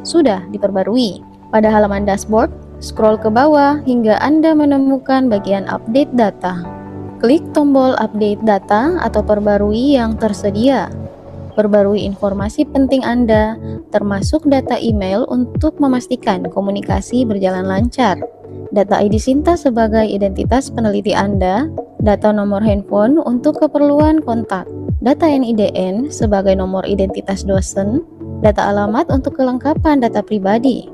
sudah diperbarui. Pada halaman dashboard, scroll ke bawah hingga Anda menemukan bagian update data. Klik tombol update data atau perbarui yang tersedia. Perbarui informasi penting Anda, termasuk data email untuk memastikan komunikasi berjalan lancar. Data ID Sinta sebagai identitas peneliti Anda, data nomor handphone untuk keperluan kontak, data NIDN sebagai nomor identitas dosen, data alamat untuk kelengkapan data pribadi,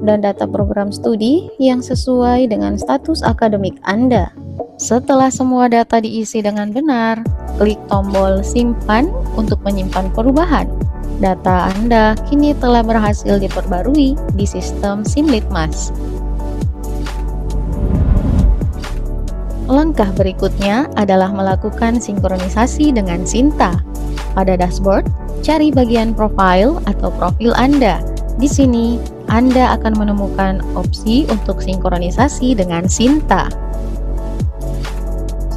dan data program studi yang sesuai dengan status akademik Anda. Setelah semua data diisi dengan benar, klik tombol simpan untuk menyimpan perubahan. Data Anda kini telah berhasil diperbarui di sistem SimLitmas. Langkah berikutnya adalah melakukan sinkronisasi dengan Sinta. Pada dashboard, cari bagian profile atau profil Anda. Di sini, Anda akan menemukan opsi untuk sinkronisasi dengan Sinta.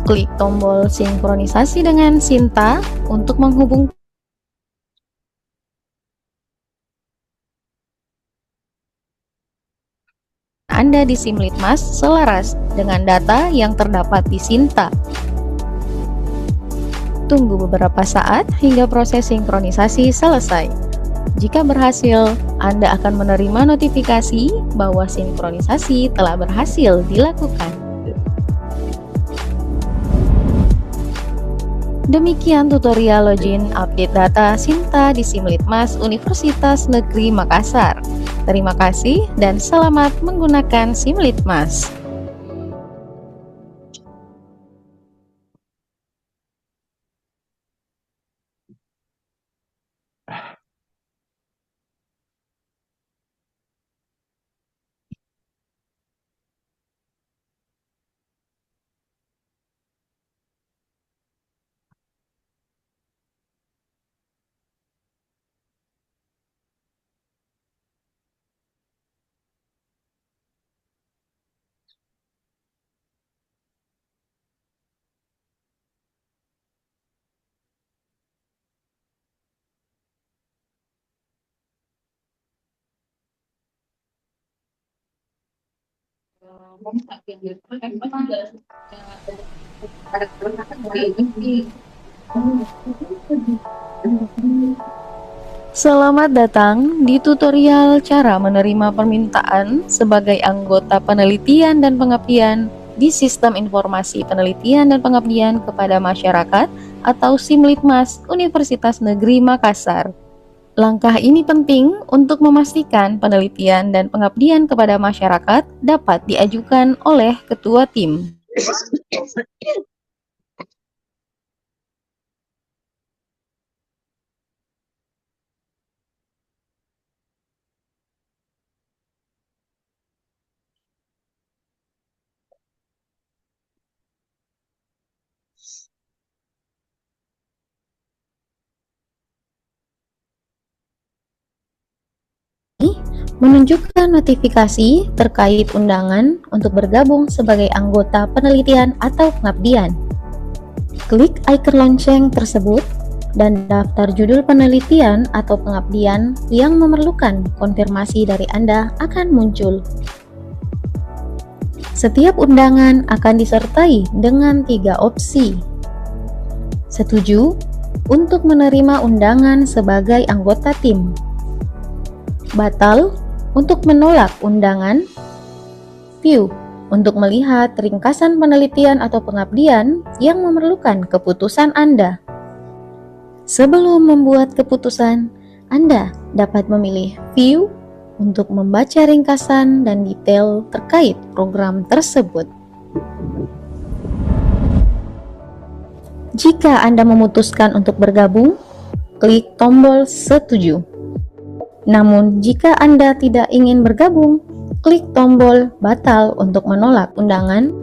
Klik tombol sinkronisasi dengan Sinta untuk menghubungkan Anda di SimLitmas selaras dengan data yang terdapat di Sinta. Tunggu beberapa saat hingga proses sinkronisasi selesai. Jika berhasil, Anda akan menerima notifikasi bahwa sinkronisasi telah berhasil dilakukan. Demikian tutorial login update data Sinta di SimLitmas Universitas Negeri Makassar. Terima kasih dan selamat menggunakan SimLitmas. Selamat datang di tutorial cara menerima permintaan sebagai anggota penelitian dan pengabdian di Sistem Informasi Penelitian dan Pengabdian kepada Masyarakat atau SimLitmas Universitas Negeri Makassar. Langkah ini penting untuk memastikan penelitian dan pengabdian kepada masyarakat dapat diajukan oleh ketua tim. Menunjukkan notifikasi terkait undangan untuk bergabung sebagai anggota penelitian atau pengabdian. Klik icon lonceng tersebut dan daftar judul penelitian atau pengabdian yang memerlukan konfirmasi dari Anda akan muncul. Setiap undangan akan disertai dengan 3 opsi. Setuju untuk menerima undangan sebagai anggota tim. Batal untuk menolak undangan. View untuk melihat ringkasan penelitian atau pengabdian yang memerlukan keputusan Anda. Sebelum membuat keputusan, Anda dapat memilih View untuk membaca ringkasan dan detail terkait program tersebut. Jika Anda memutuskan untuk bergabung, klik tombol Setuju. Namun, jika Anda tidak ingin bergabung, klik tombol Batal untuk menolak undangan.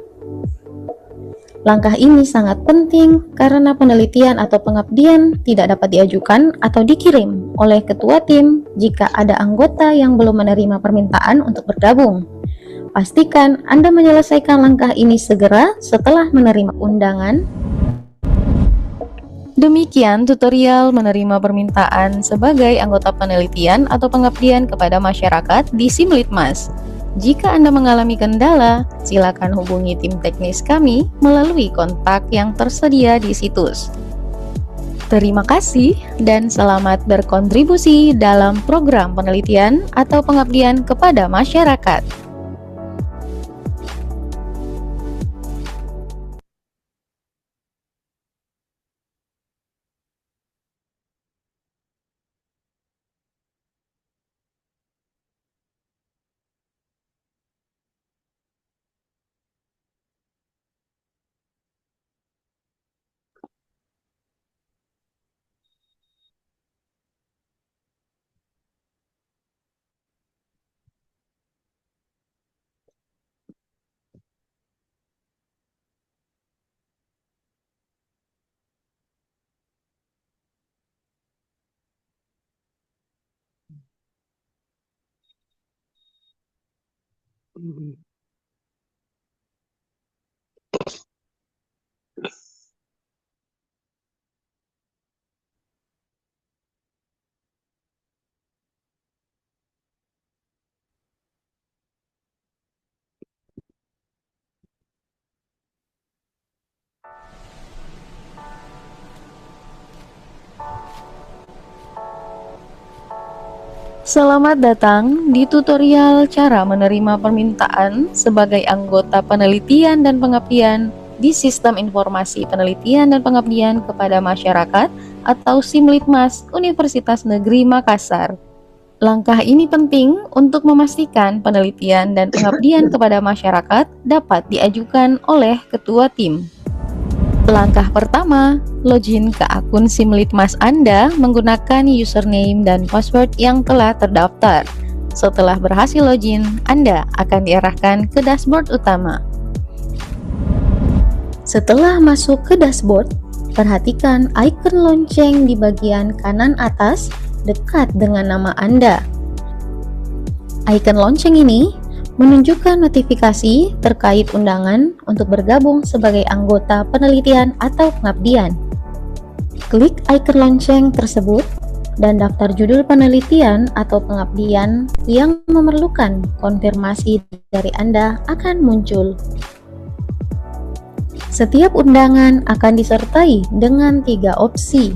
Langkah ini sangat penting karena penelitian atau pengabdian tidak dapat diajukan atau dikirim oleh ketua tim jika ada anggota yang belum menerima permintaan untuk bergabung. Pastikan Anda menyelesaikan langkah ini segera setelah menerima undangan. Demikian tutorial menerima permintaan sebagai anggota penelitian atau pengabdian kepada masyarakat di Simlitmas. Jika Anda mengalami kendala, silakan hubungi tim teknis kami melalui kontak yang tersedia di situs. Terima kasih dan selamat berkontribusi dalam program penelitian atau pengabdian kepada masyarakat. Selamat datang di tutorial cara menerima permintaan sebagai anggota penelitian dan pengabdian di Sistem Informasi Penelitian dan Pengabdian kepada Masyarakat atau Simlitmas Universitas Negeri Makassar. Langkah ini penting untuk memastikan penelitian dan pengabdian kepada masyarakat dapat diajukan oleh ketua tim. Langkah pertama, login ke akun Simlitmas Anda menggunakan username dan password yang telah terdaftar. Setelah berhasil login, Anda akan diarahkan ke dashboard utama. Setelah masuk ke dashboard, perhatikan icon lonceng di bagian kanan atas dekat dengan nama Anda. Icon lonceng ini menunjukkan notifikasi terkait undangan untuk bergabung sebagai anggota penelitian atau pengabdian. Klik icon lonceng tersebut dan daftar judul penelitian atau pengabdian yang memerlukan konfirmasi dari Anda akan muncul. Setiap undangan akan disertai dengan 3 opsi.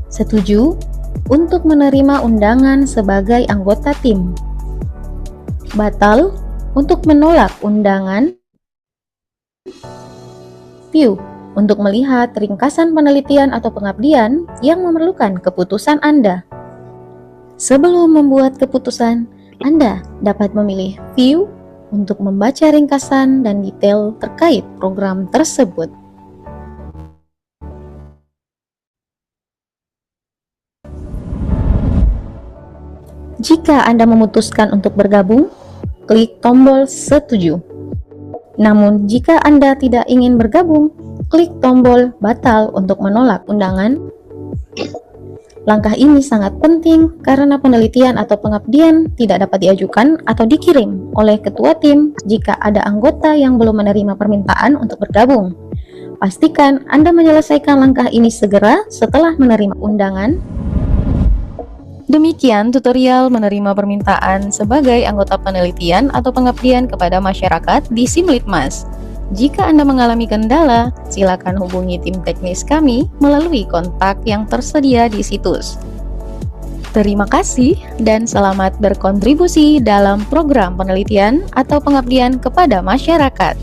Setuju untuk menerima undangan sebagai anggota tim. Batal untuk menolak undangan. View untuk melihat ringkasan penelitian atau pengabdian yang memerlukan keputusan Anda. Sebelum membuat keputusan, Anda dapat memilih View untuk membaca ringkasan dan detail terkait program tersebut. Jika Anda memutuskan untuk bergabung, klik tombol setuju. Namun, jika Anda tidak ingin bergabung, klik tombol batal untuk menolak undangan. Langkah ini sangat penting karena penelitian atau pengabdian tidak dapat diajukan atau dikirim oleh ketua tim jika ada anggota yang belum menerima permintaan untuk bergabung. Pastikan Anda menyelesaikan langkah ini segera setelah menerima undangan. Demikian tutorial menerima permintaan sebagai anggota penelitian atau pengabdian kepada masyarakat di Simlitmas. Jika Anda mengalami kendala, silakan hubungi tim teknis kami melalui kontak yang tersedia di situs. Terima kasih dan selamat berkontribusi dalam program penelitian atau pengabdian kepada masyarakat.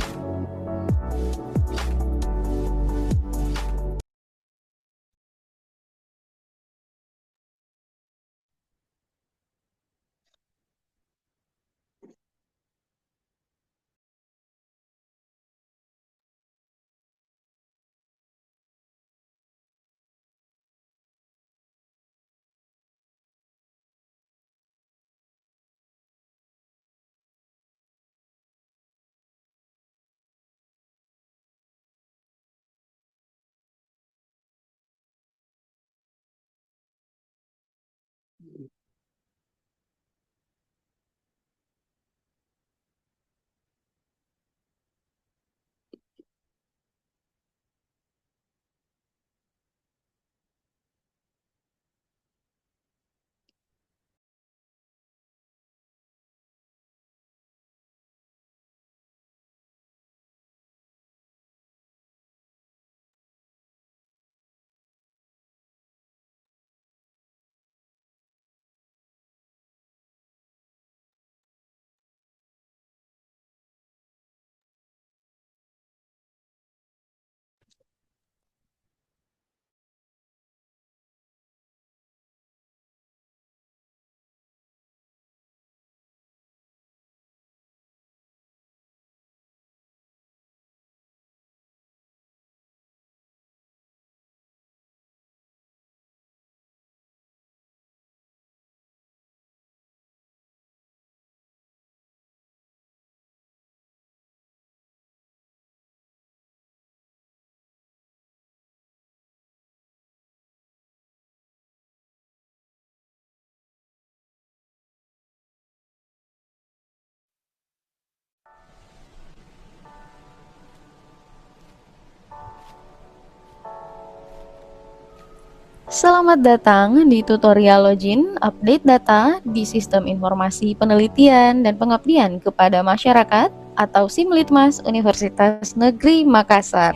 Selamat datang di tutorial Login Update Data di Sistem Informasi Penelitian dan Pengabdian kepada Masyarakat atau SIMLITMAS Universitas Negeri Makassar.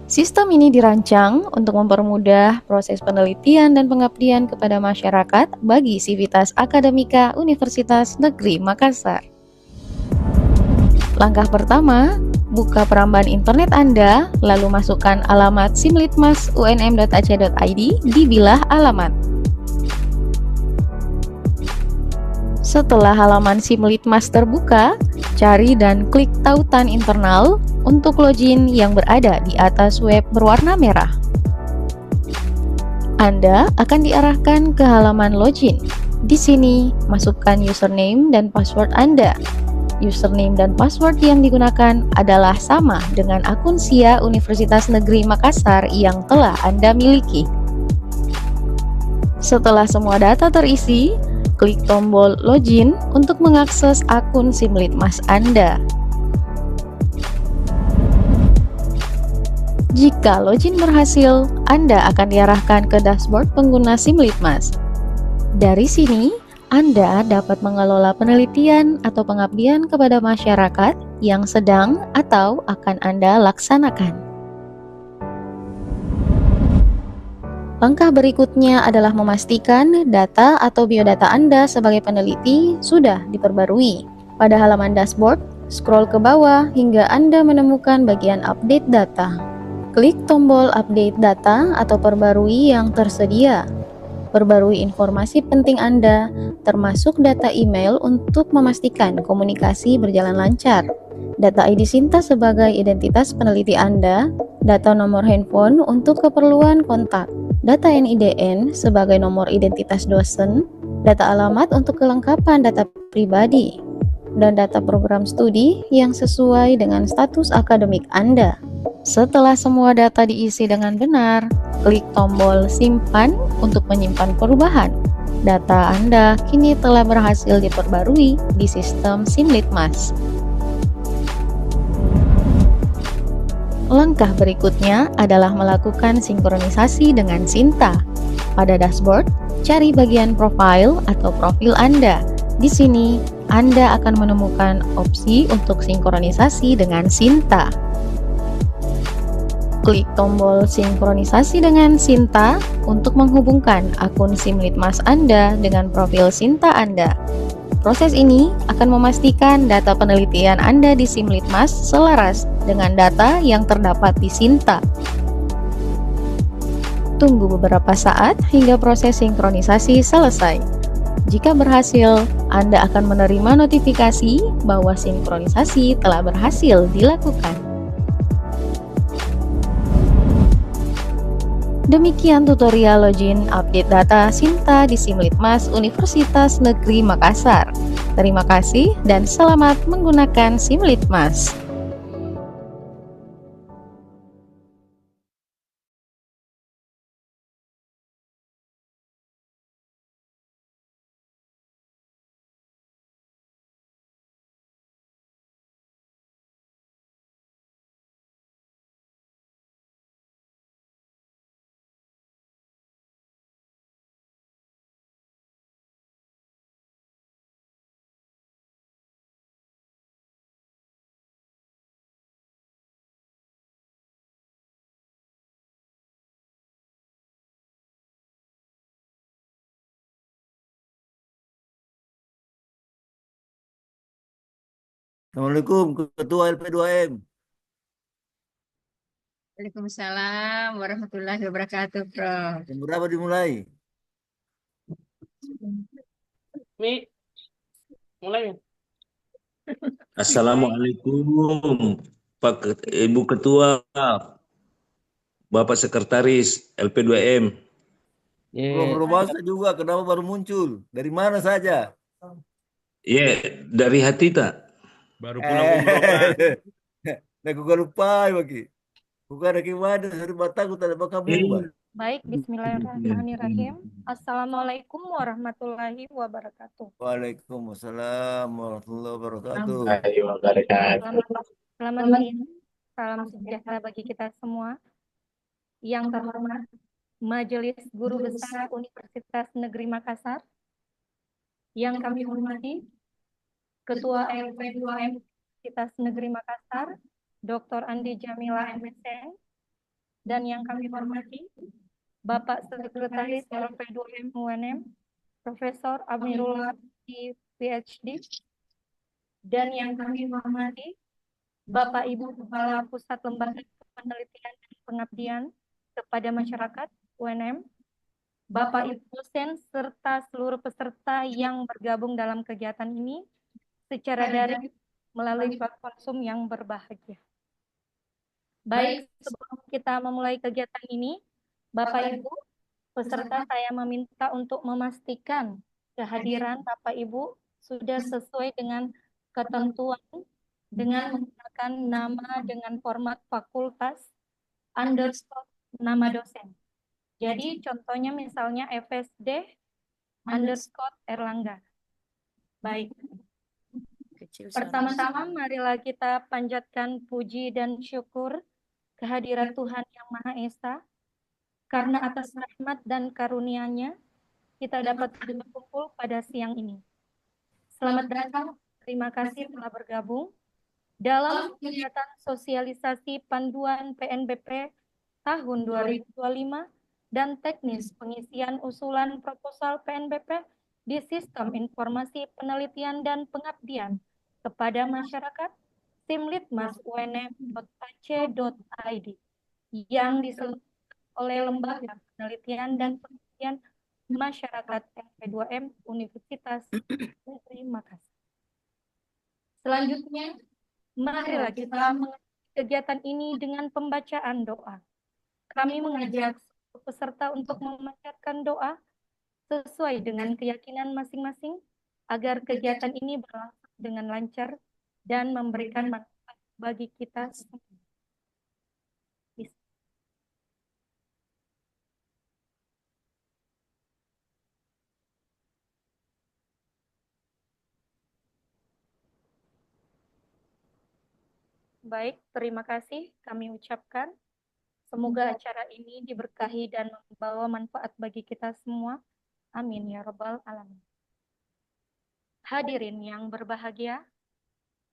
Sistem ini dirancang untuk mempermudah proses penelitian dan pengabdian kepada masyarakat bagi Sivitas Akademika Universitas Negeri Makassar. Langkah pertama, buka perambahan internet Anda, lalu masukkan alamat simlitmas.unm.ac.id di bilah alamat. Setelah halaman Simlitmas terbuka, cari dan klik tautan internal untuk login yang berada di atas web berwarna merah. Anda akan diarahkan ke halaman login. Di sini, masukkan username dan password Anda. Username dan password yang digunakan adalah sama dengan akun SIA Universitas Negeri Makassar yang telah Anda miliki. Setelah semua data terisi, klik tombol login untuk mengakses akun SIMLITMAS Anda. Jika login berhasil, Anda akan diarahkan ke dashboard pengguna SIMLITMAS. Dari sini, Anda dapat mengelola penelitian atau pengabdian kepada masyarakat yang sedang atau akan Anda laksanakan. Langkah berikutnya adalah memastikan data atau biodata Anda sebagai peneliti sudah diperbarui. Pada halaman dashboard, scroll ke bawah hingga Anda menemukan bagian update data. Klik tombol update data atau perbarui yang tersedia. Perbarui informasi penting Anda, termasuk data email untuk memastikan komunikasi berjalan lancar, data ID Sinta sebagai identitas peneliti Anda, data nomor handphone untuk keperluan kontak, data NIDN sebagai nomor identitas dosen, data alamat untuk kelengkapan data pribadi, dan data program studi yang sesuai dengan status akademik Anda. Setelah semua data diisi dengan benar, klik tombol simpan untuk menyimpan perubahan. Data Anda kini telah berhasil diperbarui di sistem SIMLITMAS. Langkah berikutnya adalah melakukan sinkronisasi dengan Sinta. Pada dashboard, cari bagian profile atau profil Anda. Di sini, Anda akan menemukan opsi untuk sinkronisasi dengan Sinta. Klik tombol sinkronisasi dengan Sinta untuk menghubungkan akun SIMLITMAS Anda dengan profil Sinta Anda. Proses ini akan memastikan data penelitian Anda di SIMLITMAS selaras dengan data yang terdapat di Sinta. Tunggu beberapa saat hingga proses sinkronisasi selesai. Jika berhasil, Anda akan menerima notifikasi bahwa sinkronisasi telah berhasil dilakukan. Demikian tutorial login update data Sinta di SIMLITMAS Universitas Negeri Makassar. Terima kasih dan selamat menggunakan SIMLITMAS. Assalamualaikum Ketua LP2M. Waalaikumsalam warahmatullahi wabarakatuh, Prof. Jam berapa dimulai? Mi, mulai. Assalamualaikum Ibu Ketua, Bapak Sekretaris LP2M. Belum Robosa juga, kenapa baru muncul? Dari mana saja? Dari hati tak? Baru pulang umroh, Pak. Nah, gue lupa lagi. Bukan dari mana, dari Batak, tak ada kamu. Baik, bismillahirrahmanirrahim. Assalamualaikum warahmatullahi wabarakatuh. Waalaikumsalam warahmatullahi wabarakatuh. Selamat siang, salam sejahtera bagi kita semua. Yang terhormat Majelis Guru Besar Universitas Negeri Makassar, yang kami hormati Ketua LP2M Universitas Negeri Makassar, Dr. Andi Jamila MSN, dan yang kami hormati Bapak Sekretaris LP2M UNM, Profesor Amirullah PhD, dan yang kami hormati Bapak Ibu Kepala Pusat Lembaga Penelitian dan Pengabdian kepada Masyarakat UNM, Bapak Ibu dosen serta seluruh peserta yang bergabung dalam kegiatan ini secara daring melalui platform Zoom yang berbahagia. Baik, sebelum kita memulai kegiatan ini, Bapak Ibu peserta saya meminta untuk memastikan kehadiran Bapak Ibu sudah sesuai dengan ketentuan dengan menggunakan nama dengan format fakultas underscore nama dosen. Jadi contohnya misalnya FSD underscore Erlangga. Baik. Pertama-tama marilah kita panjatkan puji dan syukur kehadirat Tuhan Yang Maha Esa, karena atas rahmat dan karunia-Nya kita dapat berkumpul pada siang ini. Selamat datang, terima kasih telah bergabung dalam kegiatan sosialisasi panduan PNBP tahun 2025 dan teknis pengisian usulan proposal PNBP di Sistem Informasi Penelitian dan Pengabdian kepada Masyarakat simlitmas.unm.ac.id yang diselenggarakan oleh Lembaga Penelitian dan Pengabdian Masyarakat LP2M Universitas Negeri Makassar. Selanjutnya, marilah kita mengakhiri kegiatan ini dengan pembacaan doa. Kami mengajak seluruh peserta untuk memanjatkan doa sesuai dengan keyakinan masing-masing agar kegiatan ini berlangsung dengan lancar dan memberikan manfaat bagi kita semua. Baik, terima kasih kami ucapkan. Semoga acara ini diberkahi dan membawa manfaat bagi kita semua. Amin ya Rabbal Alamin. Hadirin yang berbahagia,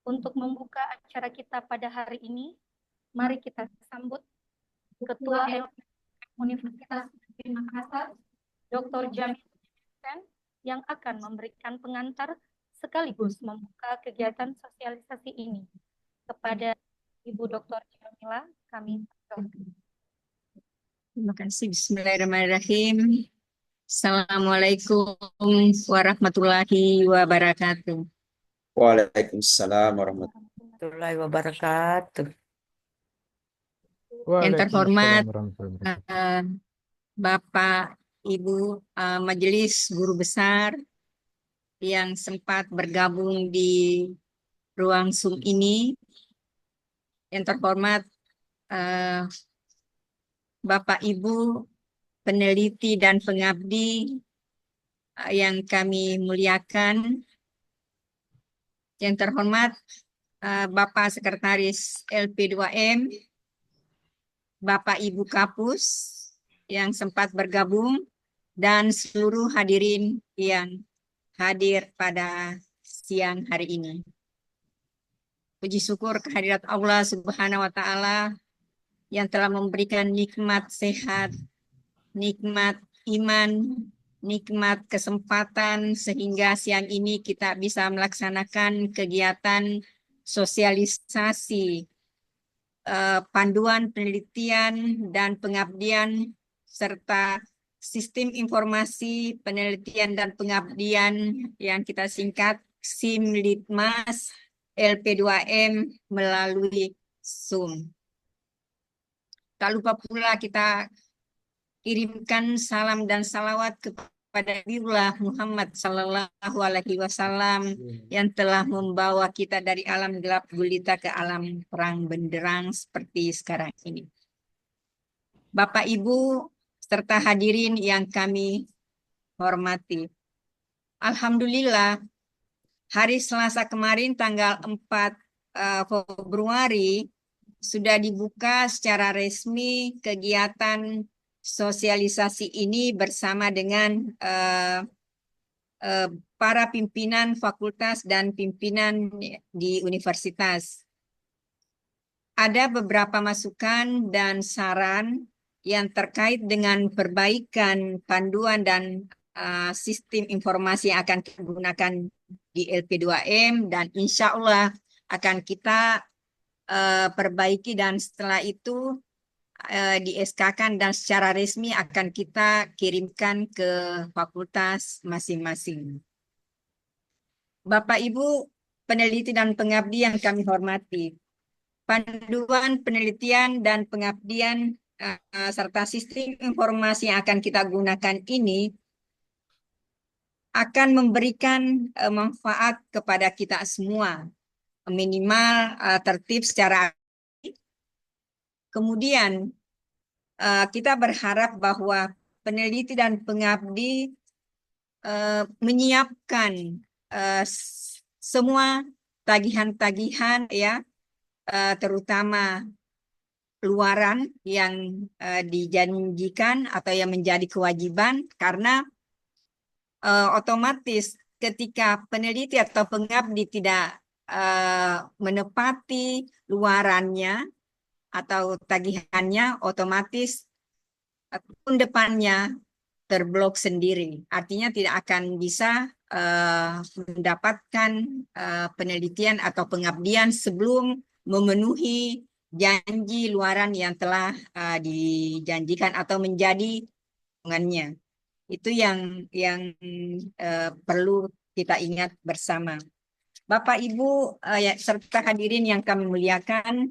untuk membuka acara kita pada hari ini, mari kita sambut Ketua Universitas Negeri Makassar, Dr. Jamil yang akan memberikan pengantar sekaligus membuka kegiatan sosialisasi ini. Kepada Ibu Dr. Jamila, kami persilakan. Terima kasih. Bismillahirrahmanirrahim. Assalamualaikum warahmatullahi wabarakatuh. Waalaikumsalam warahmatullahi Warahmatullahi wabarakatuh. Yang terhormat Bapak Ibu Majelis Guru Besar yang sempat bergabung di ruang Zoom ini, yang terhormat Bapak Ibu peneliti dan pengabdi yang kami muliakan, yang terhormat Bapak Sekretaris LP2M, Bapak Ibu Kapus yang sempat bergabung, dan seluruh hadirin yang hadir pada siang hari ini. Puji syukur kehadirat Allah Subhanahu wa Ta'ala yang telah memberikan nikmat sehat, nikmat iman, nikmat kesempatan sehingga siang ini kita bisa melaksanakan kegiatan sosialisasi panduan penelitian dan pengabdian serta sistem informasi penelitian dan pengabdian yang kita singkat SIMLITMAS LP2M melalui Zoom. Tak lupa pula kita kirimkan salam dan salawat kepada Nabiullah Muhammad Sallallahu Alaihi Wasallam yang telah membawa kita dari alam gelap gulita ke alam terang benderang seperti sekarang ini. Bapak Ibu serta hadirin yang kami hormati, alhamdulillah hari Selasa kemarin tanggal 4 Februari sudah dibuka secara resmi kegiatan sosialisasi ini bersama dengan para pimpinan fakultas dan pimpinan di universitas. Ada beberapa masukan dan saran yang terkait dengan perbaikan panduan dan sistem informasi yang akan kita gunakan di LP2M, dan insya Allah akan kita perbaiki, dan setelah itu di SK-kan dan secara resmi akan kita kirimkan ke fakultas masing-masing. Bapak Ibu peneliti dan pengabdi yang kami hormati, panduan penelitian dan pengabdian serta sistem informasi yang akan kita gunakan ini akan memberikan manfaat kepada kita semua, minimal tertib secara. Kemudian kita berharap bahwa peneliti dan pengabdi menyiapkan semua tagihan-tagihan ya, terutama luaran yang dijanjikan atau yang menjadi kewajiban, karena otomatis ketika peneliti atau pengabdi tidak menepati luarannya atau tagihannya, otomatis tahun depannya terblok sendiri. Artinya tidak akan bisa mendapatkan penelitian atau pengabdian sebelum memenuhi janji luaran yang telah dijanjikan atau menjadi tanggungannya. Itu yang perlu kita ingat bersama. Bapak Ibu serta hadirin yang kami muliakan,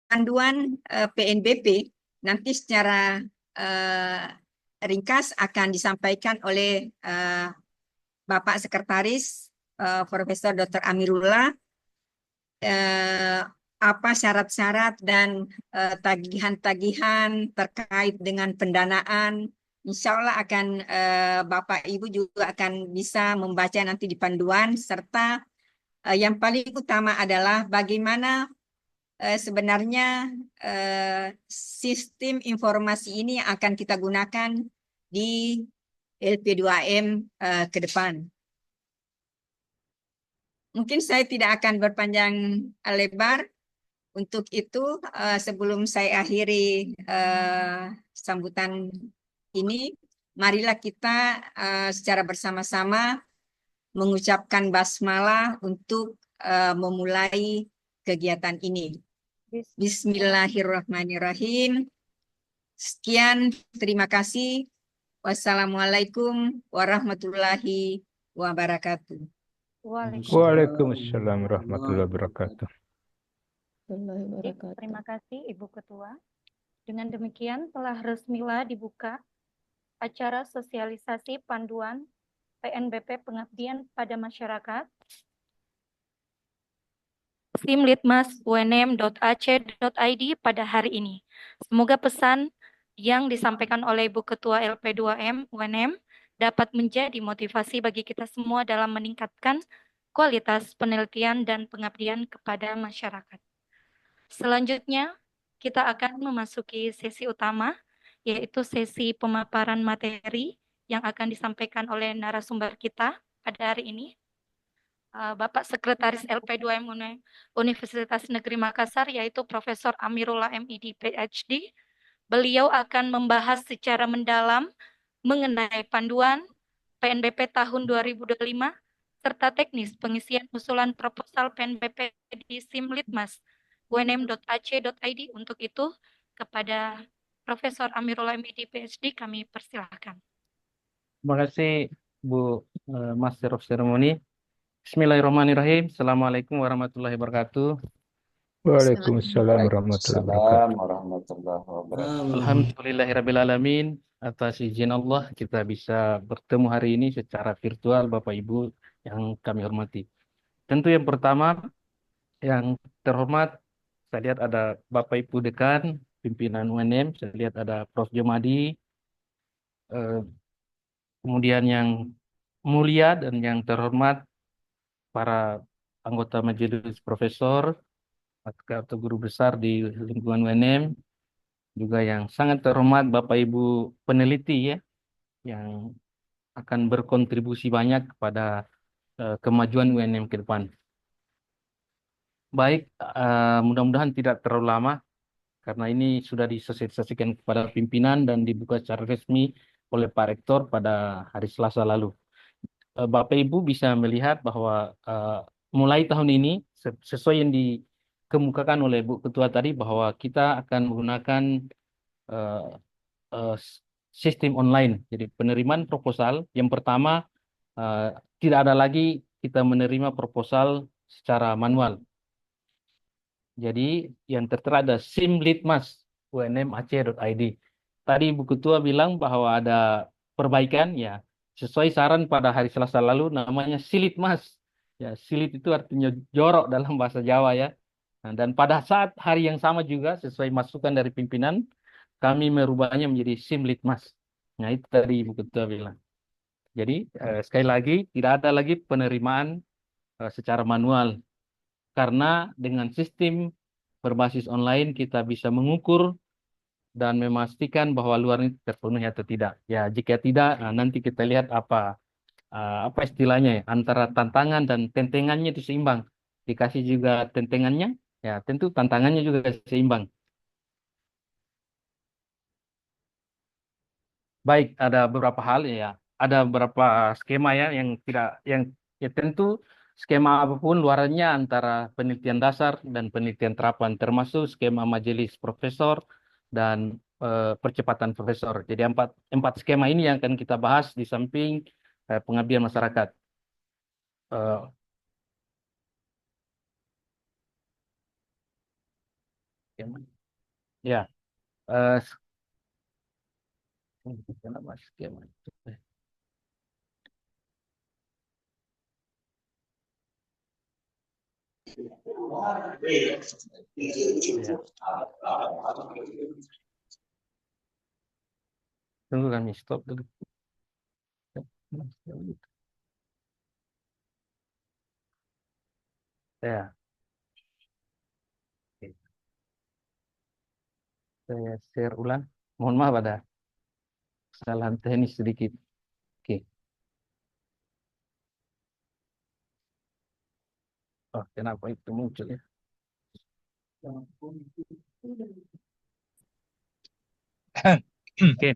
panduan PNBP nanti secara ringkas akan disampaikan oleh Bapak Sekretaris Profesor Dr. Amirullah, apa syarat-syarat dan tagihan-tagihan terkait dengan pendanaan. Insya Allah akan Bapak Ibu juga akan bisa membaca nanti di panduan, serta yang paling utama adalah bagaimana sebenarnya sistem informasi ini akan kita gunakan di LP2M ke depan. Mungkin saya tidak akan berpanjang lebar. Untuk itu, sebelum saya akhiri sambutan ini, marilah kita secara bersama-sama mengucapkan basmalah untuk memulai kegiatan ini. Bismillahirrahmanirrahim. Sekian, terima kasih. Wassalamualaikum warahmatullahi wabarakatuh. Waalaikumsalam warahmatullahi wabarakatuh. Terima kasih Ibu Ketua. Dengan demikian telah resmilah dibuka acara sosialisasi panduan PNBP Pengabdian pada Masyarakat simlitmas.unm.ac.id pada hari ini. Semoga pesan yang disampaikan oleh Ibu Ketua LP2M UNM dapat menjadi motivasi bagi kita semua dalam meningkatkan kualitas penelitian dan pengabdian kepada masyarakat. Selanjutnya, kita akan memasuki sesi utama, yaitu sesi pemaparan materi yang akan disampaikan oleh narasumber kita pada hari ini. Bapak Sekretaris LP2M Universitas Negeri Makassar, yaitu Profesor Amirullah MID PhD. Beliau akan membahas secara mendalam mengenai panduan PNBP tahun 2025 serta teknis pengisian usulan proposal PNBP di simlitmas unm.ac.id. Untuk itu, kepada Profesor Amirullah MID PhD kami persilahkan. Terima kasih Bu Master of Ceremony. Bismillahirrahmanirrahim. Assalamualaikum warahmatullahi wabarakatuh. Waalaikumsalam warahmatullahi wabarakatuh. warahmatullahi wabarakatuh. Alhamdulillahirrabbilalamin. Atas izin Allah kita bisa bertemu hari ini secara virtual, Bapak Ibu yang kami hormati. Tentu yang pertama, yang terhormat, saya lihat ada Bapak Ibu Dekan, pimpinan UNM, saya lihat ada Prof. Jomadi, kemudian yang mulia dan yang terhormat para anggota majelis profesor, atau guru besar di lingkungan UNM, juga yang sangat terhormat Bapak Ibu peneliti ya, yang akan berkontribusi banyak kepada kemajuan UNM ke depan. Baik, mudah-mudahan tidak terlalu lama karena ini sudah disosialisasikan kepada pimpinan dan dibuka secara resmi oleh Pak Rektor pada hari Selasa lalu. Bapak Ibu bisa melihat bahwa mulai tahun ini sesuai yang dikemukakan oleh Bu Ketua tadi bahwa kita akan menggunakan eh, eh, sistem online. Jadi penerimaan proposal yang pertama tidak ada lagi kita menerima proposal secara manual. Jadi yang tertera ada simlitmas.unm.aceh.id. Tadi Bu Ketua bilang bahwa ada perbaikan ya. Sesuai saran pada hari Selasa lalu namanya silitmas. Ya, silit itu artinya jorok dalam bahasa Jawa ya. Nah, dan pada saat hari yang sama juga sesuai masukan dari pimpinan kami merubahnya menjadi simlitmas. Nah, itu tadi Bu Ketua bilang. Jadi sekali lagi tidak ada lagi penerimaan secara manual karena dengan sistem berbasis online kita bisa mengukur dan memastikan bahwa luar ini terpenuhi atau tidak. Ya, jika tidak, nanti kita lihat apa istilahnya ya, antara tantangan dan tentengannya itu seimbang. Dikasih juga tentengannya, ya tentu tantangannya juga seimbang. Baik, ada beberapa hal ya, ada beberapa skema ya yang tidak ya tentu skema apapun luarannya antara penelitian dasar dan penelitian terapan termasuk skema majelis profesor dan percepatan profesor. Jadi empat skema ini yang akan kita bahas di samping pengabdian masyarakat. Eh, ya, eh, kenapa skema itu? Ya. Tunggu kami stop dulu. Ya. Oke. Saya share ulang. Mohon maaf ada kesalahan teknis sedikit. Oke. Oh, kenapa itu muncul ya? Oke.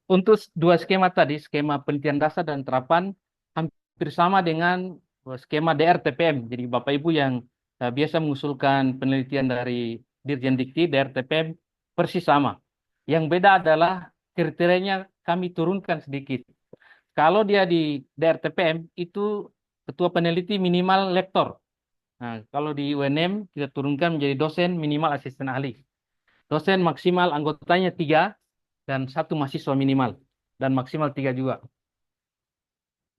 Untuk dua skema tadi, skema penelitian dasar dan terapan, hampir sama dengan skema DRTPM. Jadi Bapak Ibu yang biasa mengusulkan penelitian dari Dirjen Dikti, DRTPM, persis sama. Yang beda adalah kriterianya kami turunkan sedikit. Kalau dia di DRTPM, itu ketua peneliti minimal lektor. Nah, kalau di UNM, kita turunkan menjadi dosen minimal asisten ahli. Dosen maksimal anggotanya 3 dan 1 mahasiswa minimal dan maksimal 3 juga.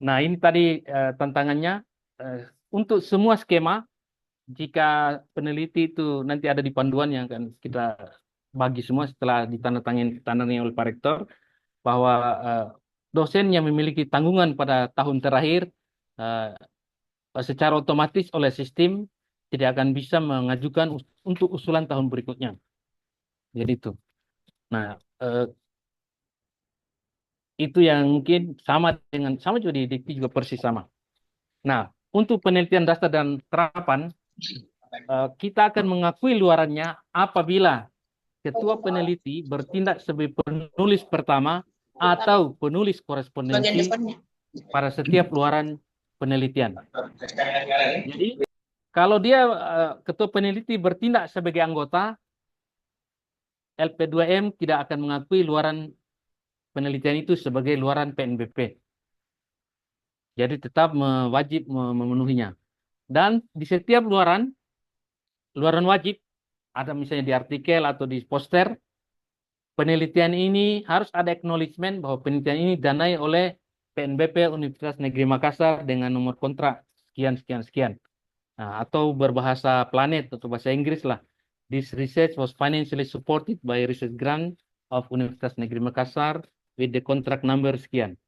Nah, ini tadi tantangannya untuk semua skema jika peneliti itu nanti ada di panduan yang akan kita bagi semua setelah ditandatangani oleh Pak Rektor bahwa dosen yang memiliki tanggungan pada tahun terakhir secara otomatis oleh sistem tidak akan bisa mengajukan untuk usulan tahun berikutnya. Jadi itu. Nah, itu yang mungkin sama juga di Dikti juga persis sama. Nah, untuk penelitian dasar dan terapan, kita akan mengakui luarannya apabila ketua peneliti bertindak sebagai penulis pertama atau penulis korespondensi pada setiap luaran penelitian. Jadi, kalau dia ketua peneliti bertindak sebagai anggota, LP2M tidak akan mengakui luaran penelitian itu sebagai luaran PNBP. Jadi tetap wajib memenuhinya. Dan di setiap luaran wajib, ada misalnya di artikel atau di poster, penelitian ini harus ada acknowledgement bahwa penelitian ini danai oleh PNBP Universitas Negeri Makassar dengan nomor kontrak sekian. Nah, atau berbahasa planet atau bahasa Inggris lah. This research was financially supported by research grant of Universitas Negeri Makassar with the contract number sekian.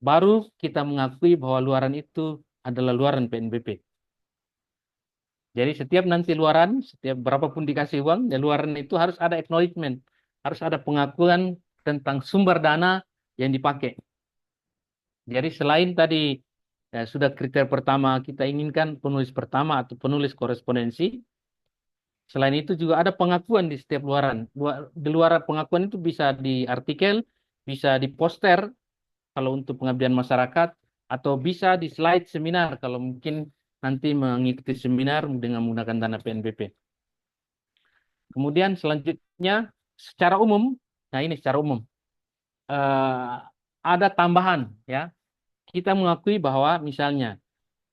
Baru kita mengakui bahwa luaran itu adalah luaran PNBP. Jadi setiap nanti luaran, setiap berapapun dikasih uang, ya luaran itu harus ada acknowledgement, harus ada pengakuan tentang sumber dana yang dipakai. Jadi selain tadi sudah kriteria pertama kita inginkan penulis pertama atau penulis korespondensi, selain itu juga ada pengakuan di setiap luaran. Di luar pengakuan itu bisa di artikel, bisa di poster kalau untuk pengabdian masyarakat, atau bisa di slide seminar kalau mungkin nanti mengikuti seminar dengan menggunakan dana PNBP. Kemudian selanjutnya secara umum, nah ini secara umum ada tambahan ya. Kita mengakui bahwa misalnya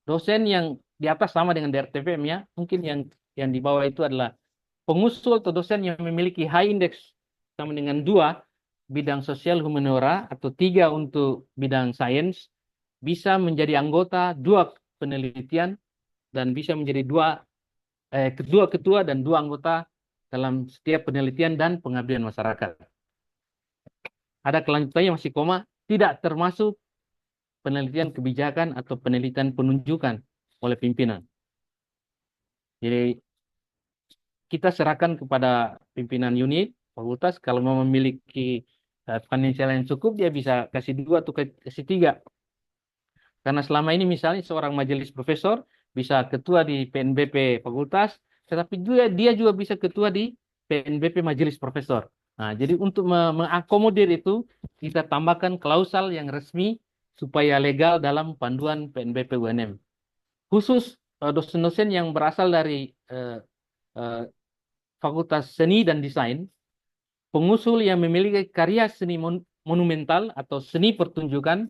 dosen yang di atas sama dengan DRTPM ya, mungkin yang di bawah itu adalah pengusul atau dosen yang memiliki high index sama dengan 2 bidang sosial humaniora atau 3 untuk bidang sains, bisa menjadi anggota 2 penelitian dan bisa menjadi ketua dan 2 anggota dalam setiap penelitian dan pengabdian masyarakat. Ada kelanjutannya masih koma, tidak termasuk penelitian kebijakan atau penelitian penunjukan oleh pimpinan. Jadi kita serahkan kepada pimpinan unit, fakultas, kalau mau memiliki financial yang cukup, dia bisa kasih 2 atau kasih 3. Karena selama ini misalnya seorang majelis profesor bisa ketua di PNBP fakultas, tetapi dia juga bisa ketua di PNBP majelis profesor. Nah, jadi untuk mengakomodir itu, kita tambahkan klausal yang resmi supaya legal dalam panduan PNBP UNM. Khusus dosen-dosen yang berasal dari Fakultas Seni dan Desain, pengusul yang memiliki karya seni monumental atau seni pertunjukan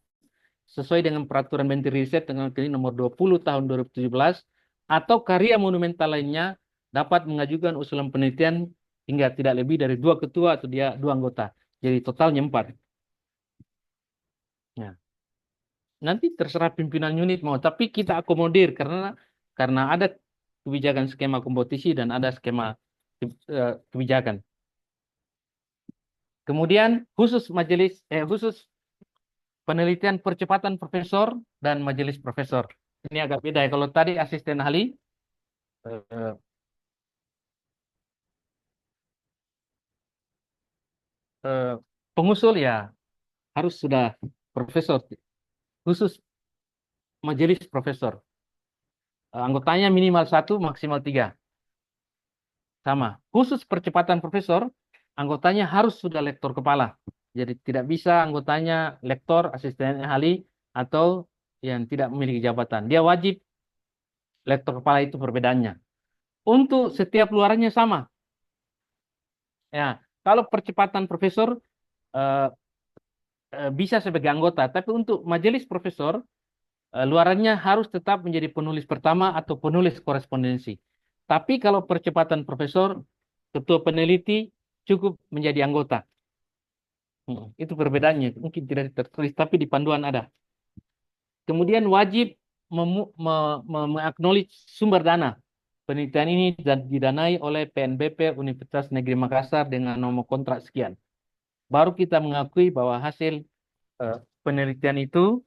sesuai dengan peraturan Menteri Riset dengan nomor 20 tahun 2017 atau karya monumental lainnya dapat mengajukan usulan penelitian hingga tidak lebih dari 2 ketua atau 2 anggota. Jadi totalnya 4. Ya. Nanti terserah pimpinan unit mau, tapi kita akomodir karena ada kebijakan skema kompetisi dan ada skema kebijakan. Kemudian khusus penelitian percepatan profesor dan majelis profesor. Ini agak beda ya. Kalau tadi asisten ahli, pengusul ya harus sudah profesor. Khusus majelis profesor, anggotanya minimal 1, maksimal 3. Sama. Khusus percepatan profesor, anggotanya harus sudah lektor kepala. Jadi tidak bisa anggotanya lektor, asisten ahli, atau yang tidak memiliki jabatan. Dia wajib lektor kepala, itu perbedaannya. Untuk setiap luarannya sama. Ya, kalau percepatan profesor bisa sebagai anggota, tapi untuk majelis profesor luarannya harus tetap menjadi penulis pertama atau penulis korespondensi. Tapi kalau percepatan profesor, ketua peneliti cukup menjadi anggota. Itu perbedaannya. Mungkin tidak tertulis, tapi di panduan ada. Kemudian wajib mengaknowledge sumber dana. Penelitian ini didanai oleh PNBP Universitas Negeri Makassar dengan nomor kontrak sekian. Baru kita mengakui bahwa hasil penelitian itu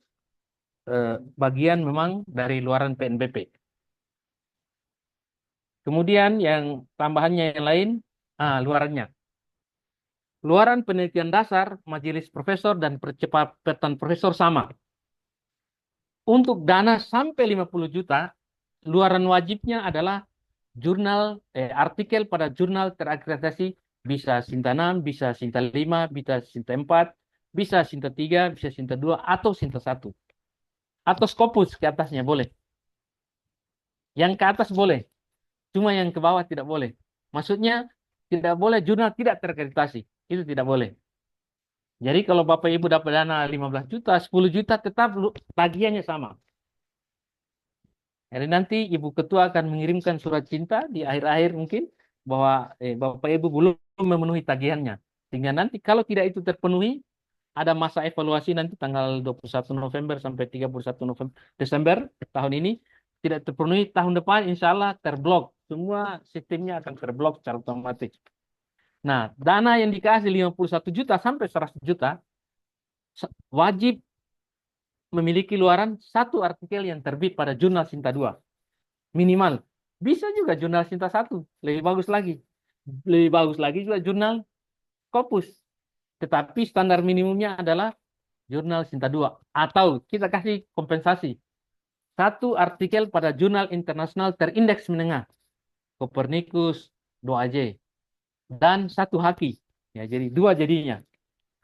bagian memang dari luaran PNBP. Kemudian yang tambahannya yang lain, luarannya. Luaran penelitian dasar, majelis profesor dan percepatan profesor sama. Untuk dana sampai 50 juta, luaran wajibnya adalah artikel pada jurnal terakreditasi, bisa Sinta 6, bisa Sinta 5, bisa Sinta 4, bisa Sinta 3, bisa Sinta 2, atau Sinta 1. Atau Scopus ke atasnya boleh. Yang ke atas boleh. Cuma yang ke bawah tidak boleh. Maksudnya tidak boleh jurnal tidak terakreditasi. Itu tidak boleh. Jadi kalau Bapak Ibu dapat dana 15 juta, 10 juta tetap tagihannya sama. Jadi nanti Ibu Ketua akan mengirimkan surat cinta di akhir-akhir mungkin bahwa Bapak Ibu belum memenuhi tagihannya. Sehingga nanti kalau tidak itu terpenuhi, ada masa evaluasi nanti tanggal 21 November sampai 31 Desember tahun ini. Tidak terpenuhi, tahun depan insya Allah terblok. Semua sistemnya akan terblok secara otomatis. Nah, dana yang dikasih 51 juta sampai 100 juta, wajib memiliki luaran 1 artikel yang terbit pada jurnal Sinta 2. Minimal. Bisa juga jurnal Sinta 1, lebih bagus lagi. Lebih bagus lagi juga jurnal Scopus. Tetapi standar minimumnya adalah jurnal Sinta 2. Atau kita kasih kompensasi. 1 artikel pada jurnal internasional terindeks menengah. Copernicus 2J. Dan 1 haki. Ya, jadi 2 jadinya.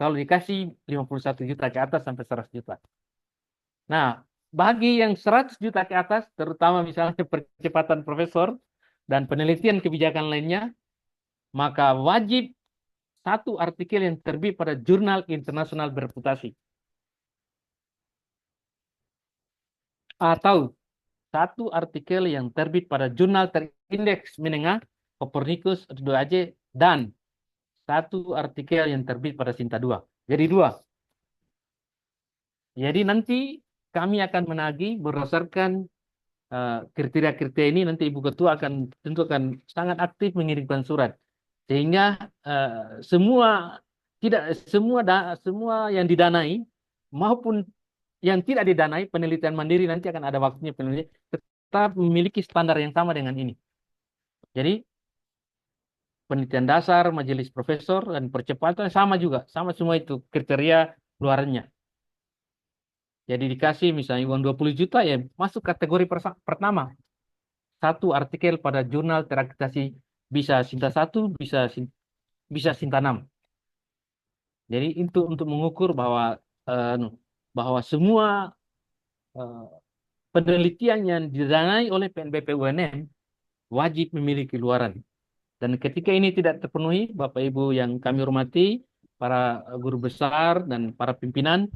Kalau dikasih 51 juta ke atas sampai 100 juta. Nah, bagi yang 100 juta ke atas, terutama misalnya percepatan profesor dan penelitian kebijakan lainnya, maka wajib 1 artikel yang terbit pada jurnal internasional bereputasi. Atau 1 artikel yang terbit pada jurnal terindeks menengah, Copernicus 2AJ, dan 1 artikel yang terbit pada Sinta 2. Jadi 2. Jadi nanti kami akan menagih berdasarkan kriteria-kriteria ini. Nanti Ibu Ketua akan tentu akan sangat aktif mengirimkan surat. Sehingga semua semua yang didanai maupun yang tidak didanai penelitian mandiri nanti akan ada waktunya penelitian tetap memiliki standar yang sama dengan ini. Jadi penelitian dasar, majelis profesor, dan percepatan sama juga. Sama semua itu kriteria luarannya. Jadi dikasih misalnya uang 20 juta ya masuk kategori pertama. 1 artikel pada jurnal terakreditasi bisa Sinta 1, bisa Sinta 6. Jadi itu untuk mengukur bahwa semua penelitian yang didanai oleh PNBP UNM wajib memiliki luaran. Dan ketika ini tidak terpenuhi, Bapak Ibu yang kami hormati, para guru besar dan para pimpinan,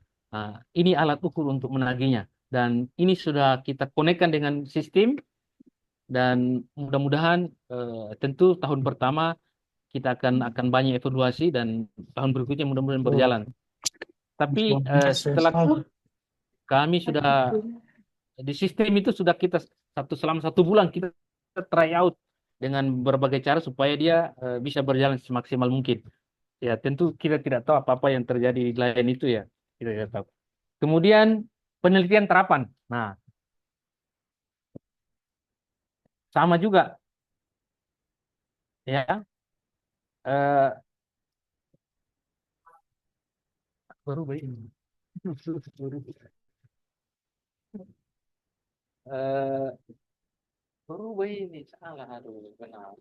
ini alat ukur untuk menagihnya. Dan ini sudah kita konekkan dengan sistem, dan mudah-mudahan tentu tahun pertama kita akan banyak evaluasi dan tahun berikutnya mudah-mudahan berjalan. Tapi setelah kami sudah di sistem itu sudah kita selama 1 bulan kita try out dengan berbagai cara supaya dia bisa berjalan semaksimal mungkin. Ya tentu kita tidak tahu apa-apa yang terjadi di lain itu ya. Kita tidak tahu. Kemudian penelitian terapan. Nah, sama juga. Ya. Baru baik. Baru baik ini salah, aduh, benar.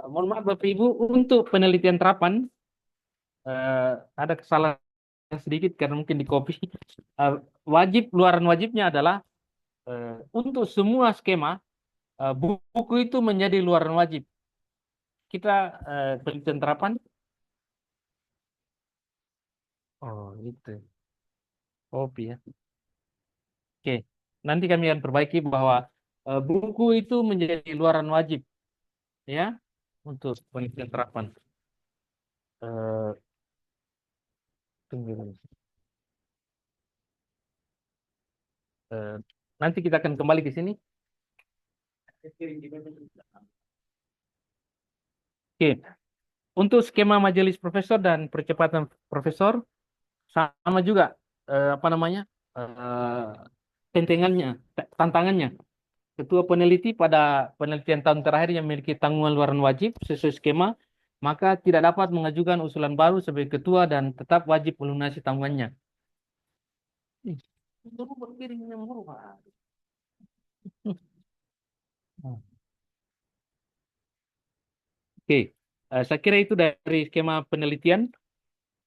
Mohon maaf Bapak Ibu, untuk penelitian terapan ada kesalahan sedikit karena mungkin di copy. Luaran wajibnya adalah untuk semua skema buku itu menjadi luaran wajib. Kita penelitian terapan. Oh, itu. Copy ya. Oke, nanti kami akan perbaiki bahwa buku itu menjadi luaran wajib ya untuk penelitian terapan. Tunggu dulu. Nanti kita akan kembali ke sini. Oke, untuk skema majelis profesor dan percepatan profesor sama juga tantangannya. Ketua peneliti pada penelitian tahun terakhir yang memiliki tanggungan luaran wajib sesuai skema, maka tidak dapat mengajukan usulan baru sebagai ketua dan tetap wajib melunasi tanggungannya. Oke, saya kira itu dari skema penelitian.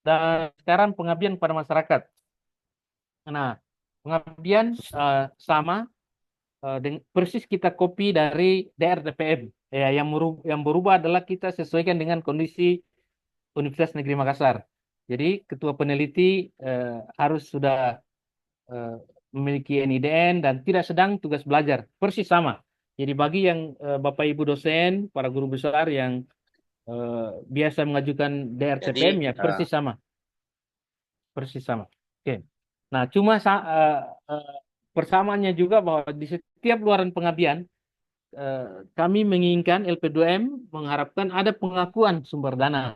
Dan sekarang pengabdian pada masyarakat. Nah, pengabdian sama persis kita copy dari DRTPM. Ya, yang berubah adalah kita sesuaikan dengan kondisi Universitas Negeri Makassar. Jadi ketua peneliti harus sudah memiliki NIDN dan tidak sedang tugas belajar. Persis sama. Jadi bagi yang Bapak Ibu dosen, para guru besar yang biasa mengajukan DRTPM ya persis sama. Persis sama. Oke. Nah, cuma persamaannya juga bahwa di setiap luaran pengabdian kami menginginkan LP2M mengharapkan ada pengakuan sumber dana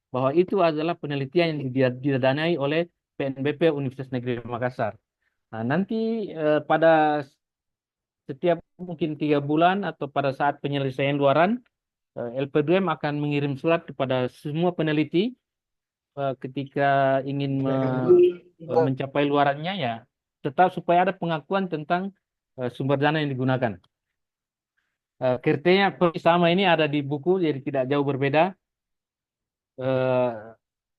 bahwa itu adalah penelitian yang didanai oleh PNBP Universitas Negeri Makassar. Nah, nanti pada setiap mungkin 3 bulan atau pada saat penyelesaian luaran, LP2M akan mengirim surat kepada semua peneliti ketika ingin mencapai luarannya ya, tetap supaya ada pengakuan tentang sumber dana yang digunakan. Kriterianya persis sama, ini ada di buku, jadi tidak jauh berbeda.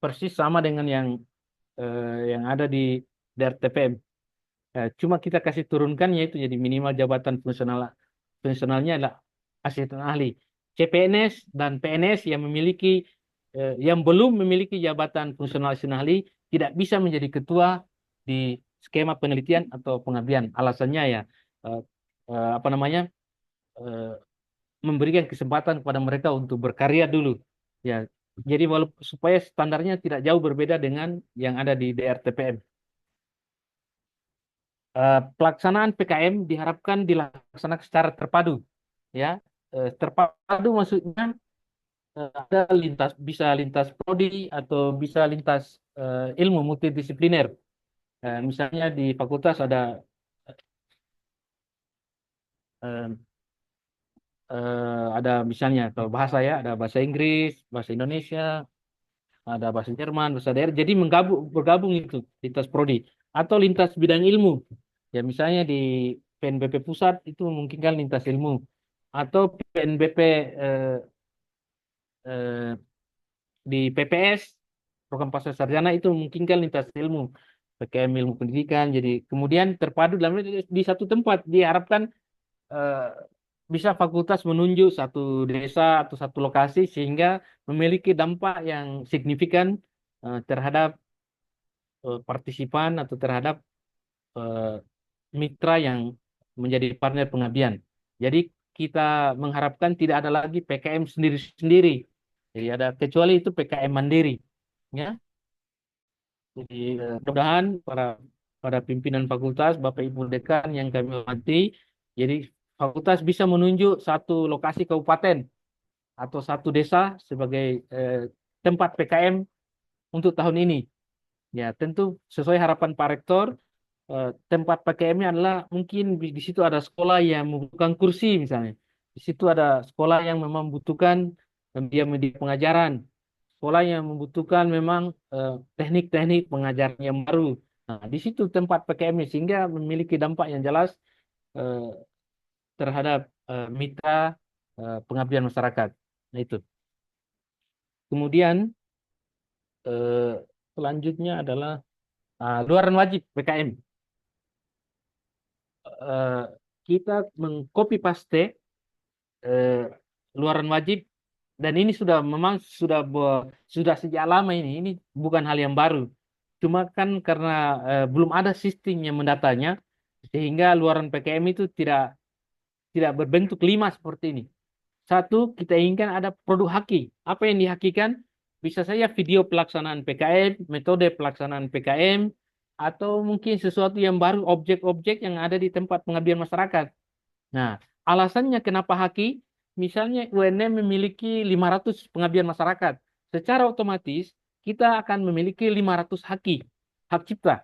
Persis sama dengan yang ada di DRTPM. Cuma kita kasih turunkan, yaitu jadi minimal jabatan fungsionalnya adalah asisten ahli. CPNS dan PNS yang belum memiliki jabatan fungsional asisten ahli tidak bisa menjadi ketua di skema penelitian atau pengabdian. Alasannya ya memberikan kesempatan kepada mereka untuk berkarya dulu. Ya, jadi supaya standarnya tidak jauh berbeda dengan yang ada di DRTPM. Pelaksanaan PKM diharapkan dilaksanakan secara terpadu, ya. Terpadu maksudnya ada bisa lintas prodi atau bisa lintas ilmu multidisipliner. Misalnya di fakultas ada misalnya kalau bahasa ya, ada bahasa Inggris, bahasa Indonesia, ada bahasa Jerman, bahasa daerah. Jadi bergabung itu lintas prodi atau lintas bidang ilmu. Ya misalnya di PNBP pusat itu memungkinkan lintas ilmu, atau PNBP di PPS program pasca sarjana itu memungkinkan lintas ilmu, PKM ilmu pendidikan. Jadi kemudian terpadu di satu tempat. Diharapkan bisa fakultas menunjuk satu desa atau satu lokasi sehingga memiliki dampak yang signifikan terhadap partisipan atau terhadap mitra yang menjadi partner pengabdian. Jadi kita mengharapkan tidak ada lagi PKM sendiri-sendiri. Jadi kecuali itu PKM mandiri, ya. Jadi mudah-mudahan para pimpinan fakultas, Bapak Ibu dekan yang kami hormati, jadi fakultas bisa menunjuk satu lokasi kabupaten atau satu desa sebagai tempat PKM untuk tahun ini. Ya, tentu sesuai harapan Pak Rektor, tempat PKM-nya adalah mungkin di situ ada sekolah yang membutuhkan kursi misalnya. Di situ ada sekolah yang memang membutuhkan media pengajaran. Sekolah yang membutuhkan memang teknik-teknik pengajaran yang baru. Nah, di situ tempat PKM-nya sehingga memiliki dampak yang jelas terhadap mitra pengabdian masyarakat. Nah, itu. Kemudian selanjutnya adalah luaran wajib PKM. Kita mengcopy paste luaran wajib, dan ini memang sudah sejak lama ini bukan hal yang baru. Cuma kan karena belum ada sistem yang mendatanya, sehingga luaran PKM itu tidak berbentuk 5 seperti ini. Satu, kita inginkan ada produk haki. Apa yang dihakikan? Bisa saja video pelaksanaan PKM, metode pelaksanaan PKM, atau mungkin sesuatu yang baru, objek-objek yang ada di tempat pengabdian masyarakat. Nah, alasannya kenapa haki? Misalnya UNM memiliki 500 pengabdian masyarakat. Secara otomatis kita akan memiliki 500 hak cipta.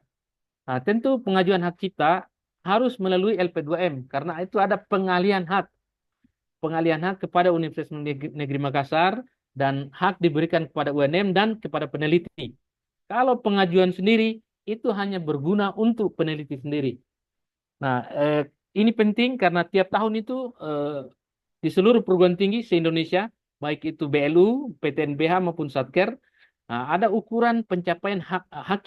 Nah, tentu pengajuan hak cipta harus melalui LP2M karena itu ada pengalihan hak kepada Universitas Negeri Makassar, dan hak diberikan kepada UNM dan kepada peneliti. Kalau pengajuan sendiri itu hanya berguna untuk peneliti sendiri. Nah, ini penting karena tiap tahun itu di seluruh perguruan tinggi se-Indonesia, baik itu BLU, PTNBH maupun Satker, ada ukuran pencapaian hak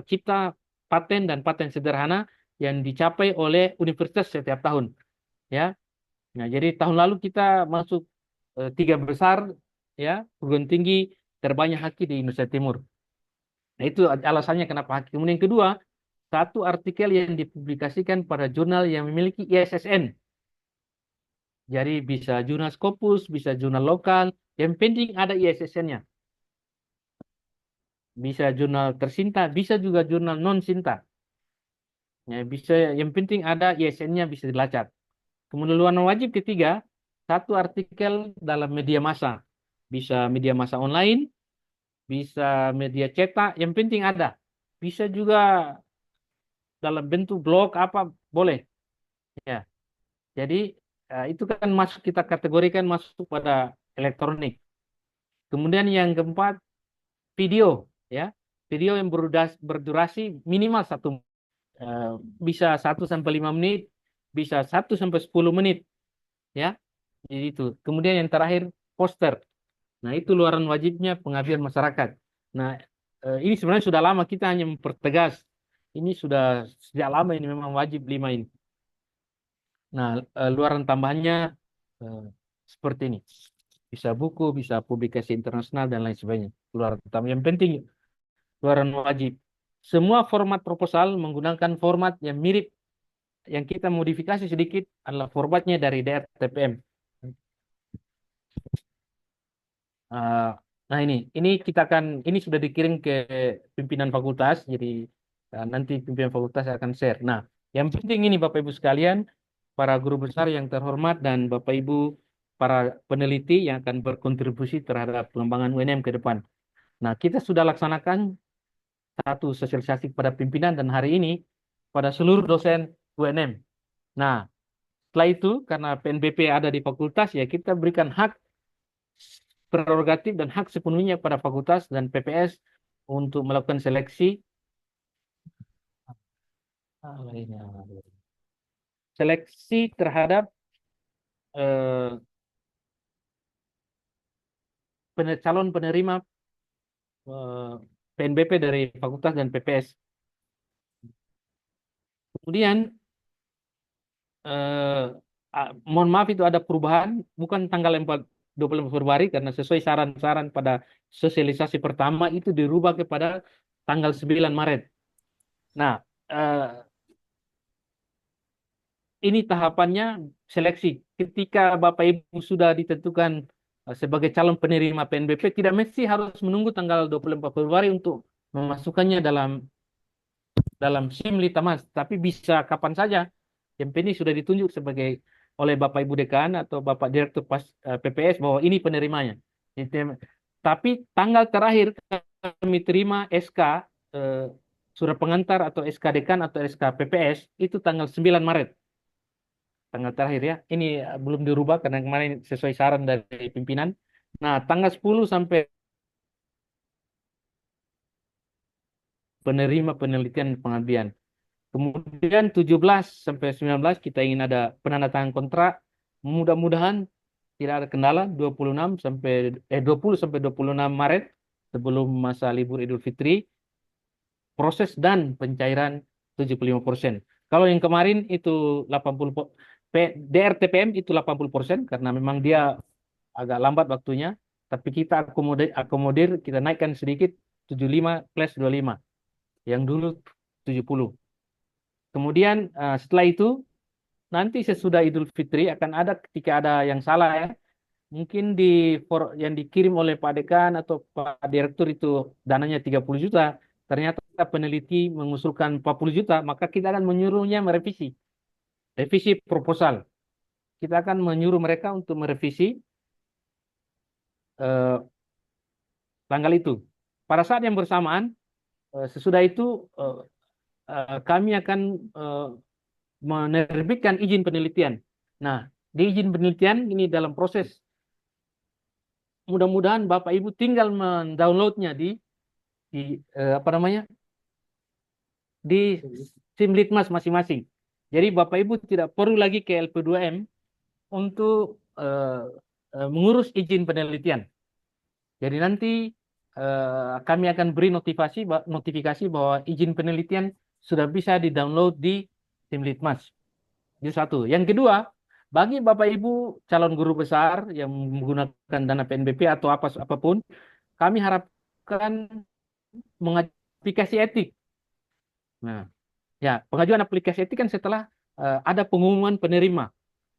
cipta, paten dan paten sederhana yang dicapai oleh universitas setiap tahun. Ya, nah jadi tahun lalu kita masuk 3 besar, ya, perguruan tinggi terbanyak haki di Indonesia Timur. Nah, itu alasannya kenapa haki. Kemudian yang kedua, satu artikel yang dipublikasikan pada jurnal yang memiliki ISSN. Jadi bisa jurnal Scopus, bisa jurnal lokal, yang penting ada ISSN-nya. Bisa jurnal tersinta, bisa juga jurnal non-sinta. Ya, bisa, yang penting ada ISSN-nya bisa dilacak. Kemudian luaran wajib ketiga, satu artikel dalam media massa. Bisa media massa online, bisa media cetak, yang penting ada. Bisa juga dalam bentuk blog, apa boleh. Ya, jadi itu kan masuk kita kategorikan masuk pada elektronik. Kemudian yang keempat, video, ya, video yang berdurasi minimal eh, bisa 1 sampai 5 menit, bisa 1 sampai 10 menit, ya. Jadi itu. Kemudian yang terakhir, poster. Nah, itu luaran wajibnya pengabdian masyarakat. Nah, ini sebenarnya sudah lama kita hanya mempertegas. Ini sudah sejak lama ini memang wajib 5 ini. Nah, luaran tambahannya eh, seperti ini. Bisa buku, bisa publikasi internasional dan lain sebagainya. Luaran tambahan. Yang penting luaran wajib. Semua format proposal menggunakan format yang mirip, yang kita modifikasi sedikit adalah formatnya dari DRTPM. Eh, Nah, ini kita akan, ini sudah dikirim ke pimpinan fakultas, jadi nanti pimpinan fakultas akan share. Nah, yang penting ini Bapak Ibu sekalian, para guru besar yang terhormat dan Bapak Ibu para peneliti yang akan berkontribusi terhadap pengembangan UNM ke depan. Nah, kita sudah laksanakan satu sosialisasi kepada pimpinan dan hari ini pada seluruh dosen UNM. Nah, setelah itu karena PNBP ada di fakultas, ya kita berikan hak prerogatif dan hak sepenuhnya pada fakultas dan PPS untuk melakukan seleksi terhadap eh, calon penerima eh, PNBP dari fakultas dan PPS. Kemudian mohon maaf itu ada perubahan, bukan tanggal 24 Februari karena sesuai saran-saran pada sosialisasi pertama itu dirubah kepada tanggal 9 Maret. Nah, eh, ini tahapannya seleksi. Ketika Bapak Ibu sudah ditentukan sebagai calon penerima PNBP, tidak mesti harus menunggu tanggal 24 Februari untuk memasukkannya dalam SIM Litamas, tapi bisa kapan saja. Yang penting sudah ditunjuk sebagai oleh Bapak Ibu Dekan atau Bapak Direktur PPS bahwa ini penerimanya. Tapi tanggal terakhir kami terima SK eh, surat pengantar atau SK Dekan atau SK PPS itu tanggal 9 Maret. Tanggal terakhir ya. Ini belum dirubah karena kemarin sesuai saran dari pimpinan. Nah, tanggal 10 sampai penerima penelitian dan pengabdian. Kemudian 17 sampai 19 kita ingin ada penandatangan kontrak. Mudah-mudahan tidak ada kendala 20 sampai 26 Maret sebelum masa libur Idul Fitri, proses dan pencairan 75%. Kalau yang kemarin itu 80 DRTPM itu 80% karena memang dia agak lambat waktunya, tapi kita akomodir kita naikkan sedikit 75 plus 25. Yang dulu 70. Kemudian setelah itu nanti sesudah Idul Fitri akan ada ketika ada yang salah ya. Mungkin yang dikirim oleh Pak Dekan atau Pak Direktur itu dananya 30 juta. Ternyata peneliti mengusulkan 40 juta, maka kita akan menyuruhnya merevisi. Revisi proposal. Kita akan menyuruh mereka untuk merevisi eh, tanggal itu. Pada saat yang bersamaan, sesudah itu kami akan menerbitkan izin penelitian. Nah, di izin penelitian ini dalam proses, mudah-mudahan Bapak Ibu tinggal mendownloadnya apa namanya, di SIM Litmas masing-masing. Jadi Bapak Ibu tidak perlu lagi ke LP2M untuk mengurus izin penelitian. Jadi nanti kami akan beri notifikasi bahwa izin penelitian sudah bisa di-download di SIM Litmas. Itu satu. Yang kedua, bagi Bapak Ibu calon guru besar yang menggunakan dana PNBP atau apapun, kami harapkan mengajukan aplikasi etik. Nah, ya, pengajuan aplikasi etik kan setelah ada pengumuman penerima.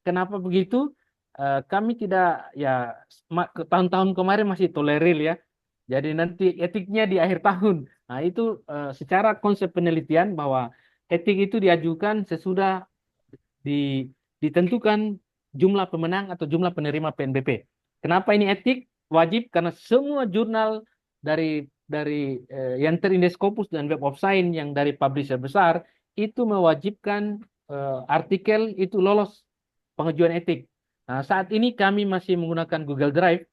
Kenapa begitu? Kami tidak, ya, tahun-tahun kemarin masih tolerir ya. Jadi nanti etiknya di akhir tahun. Nah, itu secara konsep penelitian bahwa etik itu diajukan sesudah ditentukan jumlah pemenang atau jumlah penerima PNBP. Kenapa ini etik? Wajib karena semua jurnal dari yang terindeks Scopus dan Web of Science yang dari publisher besar itu mewajibkan artikel itu lolos pengajuan etik. Nah, saat ini kami masih menggunakan Google Drive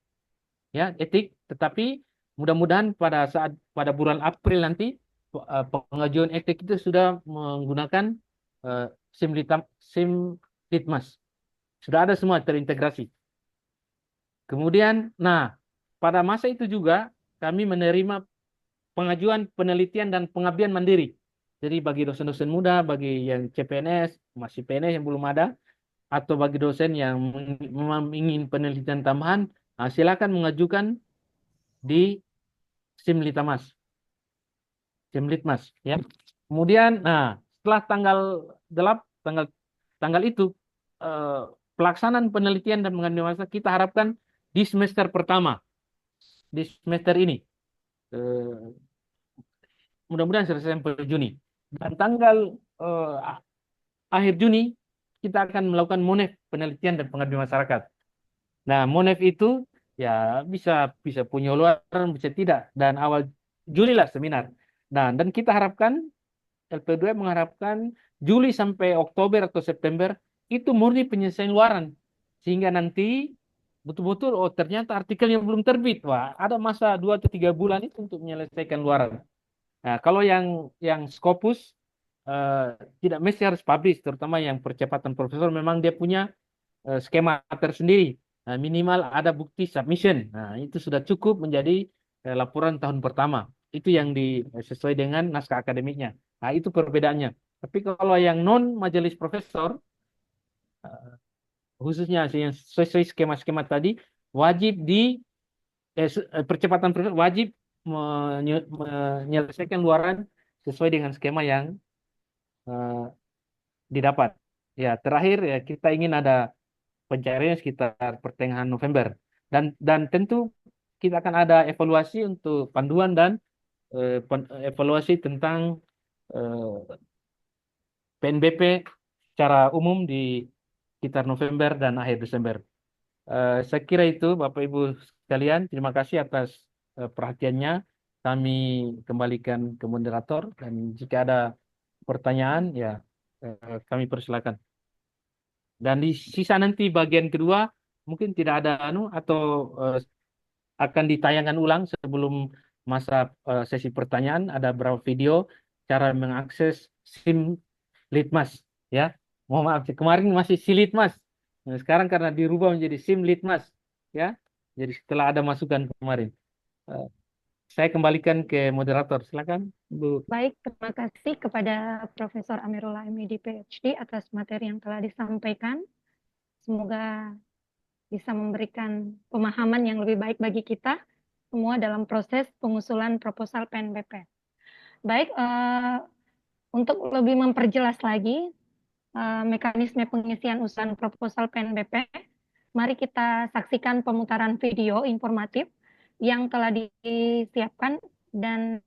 ya etik, tetapi mudah-mudahan pada bulan April nanti pengajuan etik itu sudah menggunakan SIM Litmas. Sudah ada semua terintegrasi. Kemudian, nah, pada masa itu juga kami menerima pengajuan penelitian dan pengabdian mandiri. Jadi bagi dosen-dosen muda, bagi yang CPNS, masih PNS yang belum ada, atau bagi dosen yang ingin penelitian tambahan, silakan mengajukan di SIM Litmas. Ya. Kemudian, nah, setelah tanggal itu pelaksanaan penelitian dan pengambilan masa kita harapkan di semester pertama, di semester ini. Mudah-mudahan selesai sampai Juni. Dan tanggal akhir Juni kita akan melakukan MONEF, penelitian dan pengabdian masyarakat. Nah, MONEF itu ya bisa penyaluran, bisa tidak. Dan awal Juli lah seminar. Nah, dan kita harapkan LP2 mengharapkan Juli sampai Oktober atau September itu murni penyelesaian luaran. Sehingga nanti betul-betul ternyata artikelnya belum terbit. Wah, ada masa 2 atau 3 bulan itu untuk menyelesaikan luaran. Nah, kalau yang Scopus tidak mesti harus publish, terutama yang percepatan profesor memang dia punya skema tersendiri. Nah, minimal ada bukti submission. Nah, itu sudah cukup menjadi laporan tahun pertama. Itu yang sesuai dengan naskah akademiknya. Nah, itu perbedaannya. Tapi kalau yang non majelis profesor, khususnya yang sesuai skema-skema tadi, wajib percepatan profesor wajib menyelesaikan luaran sesuai dengan skema yang didapat. Ya, terakhir ya kita ingin ada pencairannya sekitar pertengahan November. Dan tentu kita akan ada evaluasi untuk panduan dan evaluasi tentang PNBP secara umum di sekitar November dan akhir Desember. Saya kira itu Bapak Ibu sekalian, terima kasih atas perhatiannya. Kami kembalikan ke moderator dan jika ada pertanyaan ya kami persilakan. Dan di sisa nanti bagian kedua mungkin tidak ada atau akan ditayangkan ulang sebelum masa sesi pertanyaan. Ada beberapa video cara mengakses SIM Litmas ya. Mohon maaf kemarin masih SIM Litmas. Nah, sekarang karena dirubah menjadi SIM Litmas ya. Jadi setelah ada masukan kemarin. Saya kembalikan ke moderator. Silakan, Bu. Baik, terima kasih kepada Profesor Amirullah MID PhD atas materi yang telah disampaikan. Semoga bisa memberikan pemahaman yang lebih baik bagi kita semua dalam proses pengusulan proposal PNBP. Baik, untuk lebih memperjelas lagi mekanisme pengisian usulan proposal PNBP, mari kita saksikan pemutaran video informatif yang telah disiapkan dan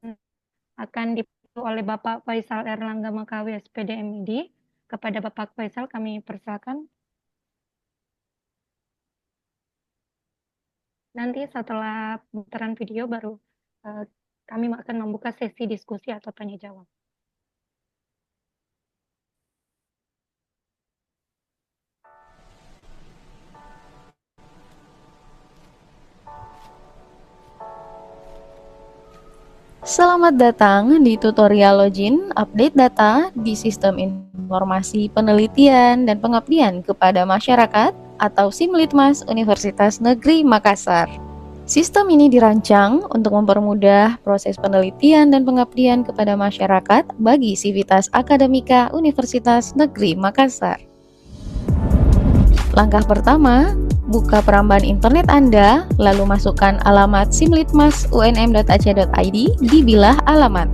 akan dipandu oleh Bapak Faisal Erlangga Makawi SPD MID. Kepada Bapak Faisal kami persilakan. Nanti setelah pemutaran video baru kami akan membuka sesi diskusi atau tanya jawab. Selamat datang di tutorial login update data di Sistem Informasi Penelitian dan Pengabdian kepada Masyarakat atau SIM Litmas Universitas Negeri Makassar. Sistem ini dirancang untuk mempermudah proses penelitian dan pengabdian kepada masyarakat bagi Sivitas Akademika Universitas Negeri Makassar. Langkah pertama, buka perambahan internet Anda, lalu masukkan alamat simlitmas.unm.ac.id di bilah alamat.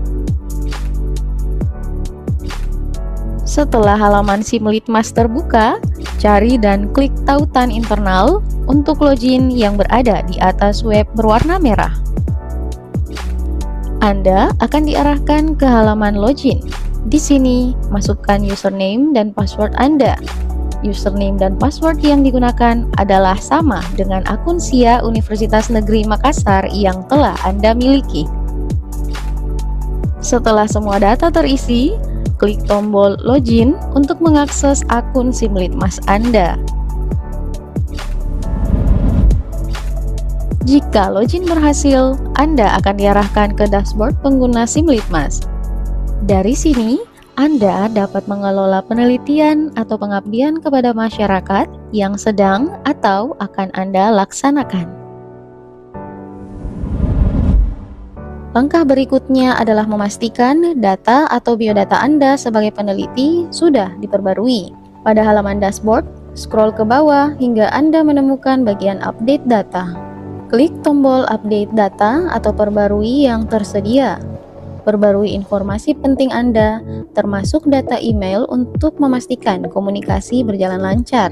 Setelah halaman Simlitmas terbuka, cari dan klik tautan internal untuk login yang berada di atas web berwarna merah. Anda akan diarahkan ke halaman login. Di sini, masukkan username dan password Anda. Username dan password yang digunakan adalah sama dengan akun SIA Universitas Negeri Makassar yang telah Anda miliki. Setelah semua data terisi, klik tombol login untuk mengakses akun SIM Litmas Anda. Jika login berhasil, Anda akan diarahkan ke dashboard pengguna SIM Litmas. Dari sini, Anda dapat mengelola penelitian atau pengabdian kepada masyarakat yang sedang atau akan Anda laksanakan. Langkah berikutnya adalah memastikan data atau biodata Anda sebagai peneliti sudah diperbarui. Pada halaman dashboard, scroll ke bawah hingga Anda menemukan bagian update data. Klik tombol update data atau perbarui yang tersedia. Perbarui informasi penting Anda, termasuk data email untuk memastikan komunikasi berjalan lancar.